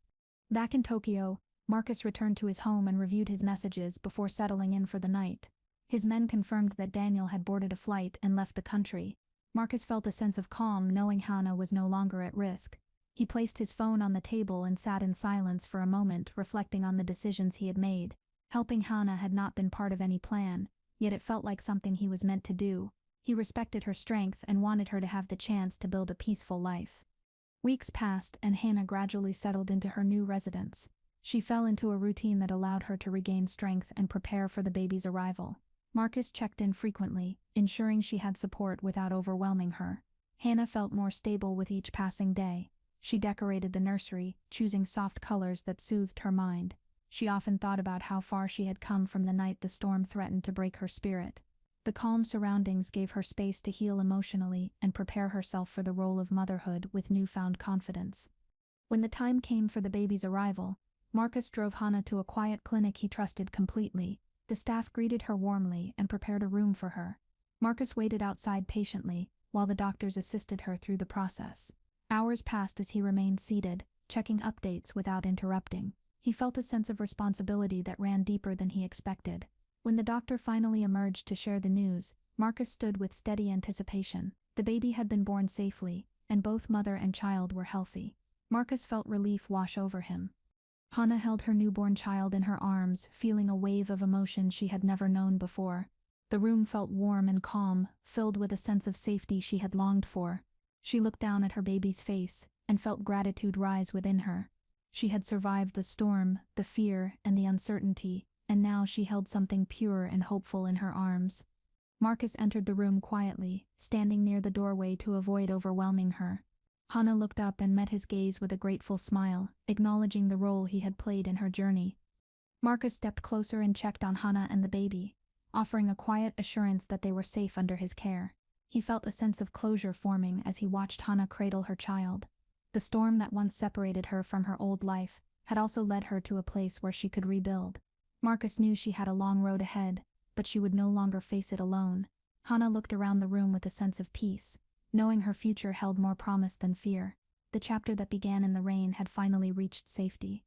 Back in Tokyo, Marcus returned to his home and reviewed his messages before settling in for the night. His men confirmed that Daniel had boarded a flight and left the country. Marcus felt a sense of calm knowing Hannah was no longer at risk. He placed his phone on the table and sat in silence for a moment, reflecting on the decisions he had made. Helping Hannah had not been part of any plan, yet it felt like something he was meant to do. He respected her strength and wanted her to have the chance to build a peaceful life. Weeks passed and Hannah gradually settled into her new residence. She fell into a routine that allowed her to regain strength and prepare for the baby's arrival. Marcus checked in frequently, ensuring she had support without overwhelming her. Hannah felt more stable with each passing day. She decorated the nursery, choosing soft colors that soothed her mind. She often thought about how far she had come from the night the storm threatened to break her spirit. The calm surroundings gave her space to heal emotionally and prepare herself for the role of motherhood with newfound confidence. When the time came for the baby's arrival, Marcus drove Hannah to a quiet clinic he trusted completely. The staff greeted her warmly and prepared a room for her. Marcus waited outside patiently, while the doctors assisted her through the process. Hours passed as he remained seated, checking updates without interrupting. He felt a sense of responsibility that ran deeper than he expected. When the doctor finally emerged to share the news, Marcus stood with steady anticipation. The baby had been born safely, and both mother and child were healthy. Marcus felt relief wash over him. Hannah held her newborn child in her arms, feeling a wave of emotion she had never known before. The room felt warm and calm, filled with a sense of safety she had longed for. She looked down at her baby's face, and felt gratitude rise within her. She had survived the storm, the fear, and the uncertainty, and now she held something pure and hopeful in her arms. Marcus entered the room quietly, standing near the doorway to avoid overwhelming her. Hannah looked up and met his gaze with a grateful smile, acknowledging the role he had played in her journey. Marcus stepped closer and checked on Hannah and the baby, offering a quiet assurance that they were safe under his care. He felt a sense of closure forming as he watched Hannah cradle her child. The storm that once separated her from her old life had also led her to a place where she could rebuild. Marcus knew she had a long road ahead, but she would no longer face it alone. Hannah looked around the room with a sense of peace, knowing her future held more promise than fear. The chapter that began in the rain had finally reached safety.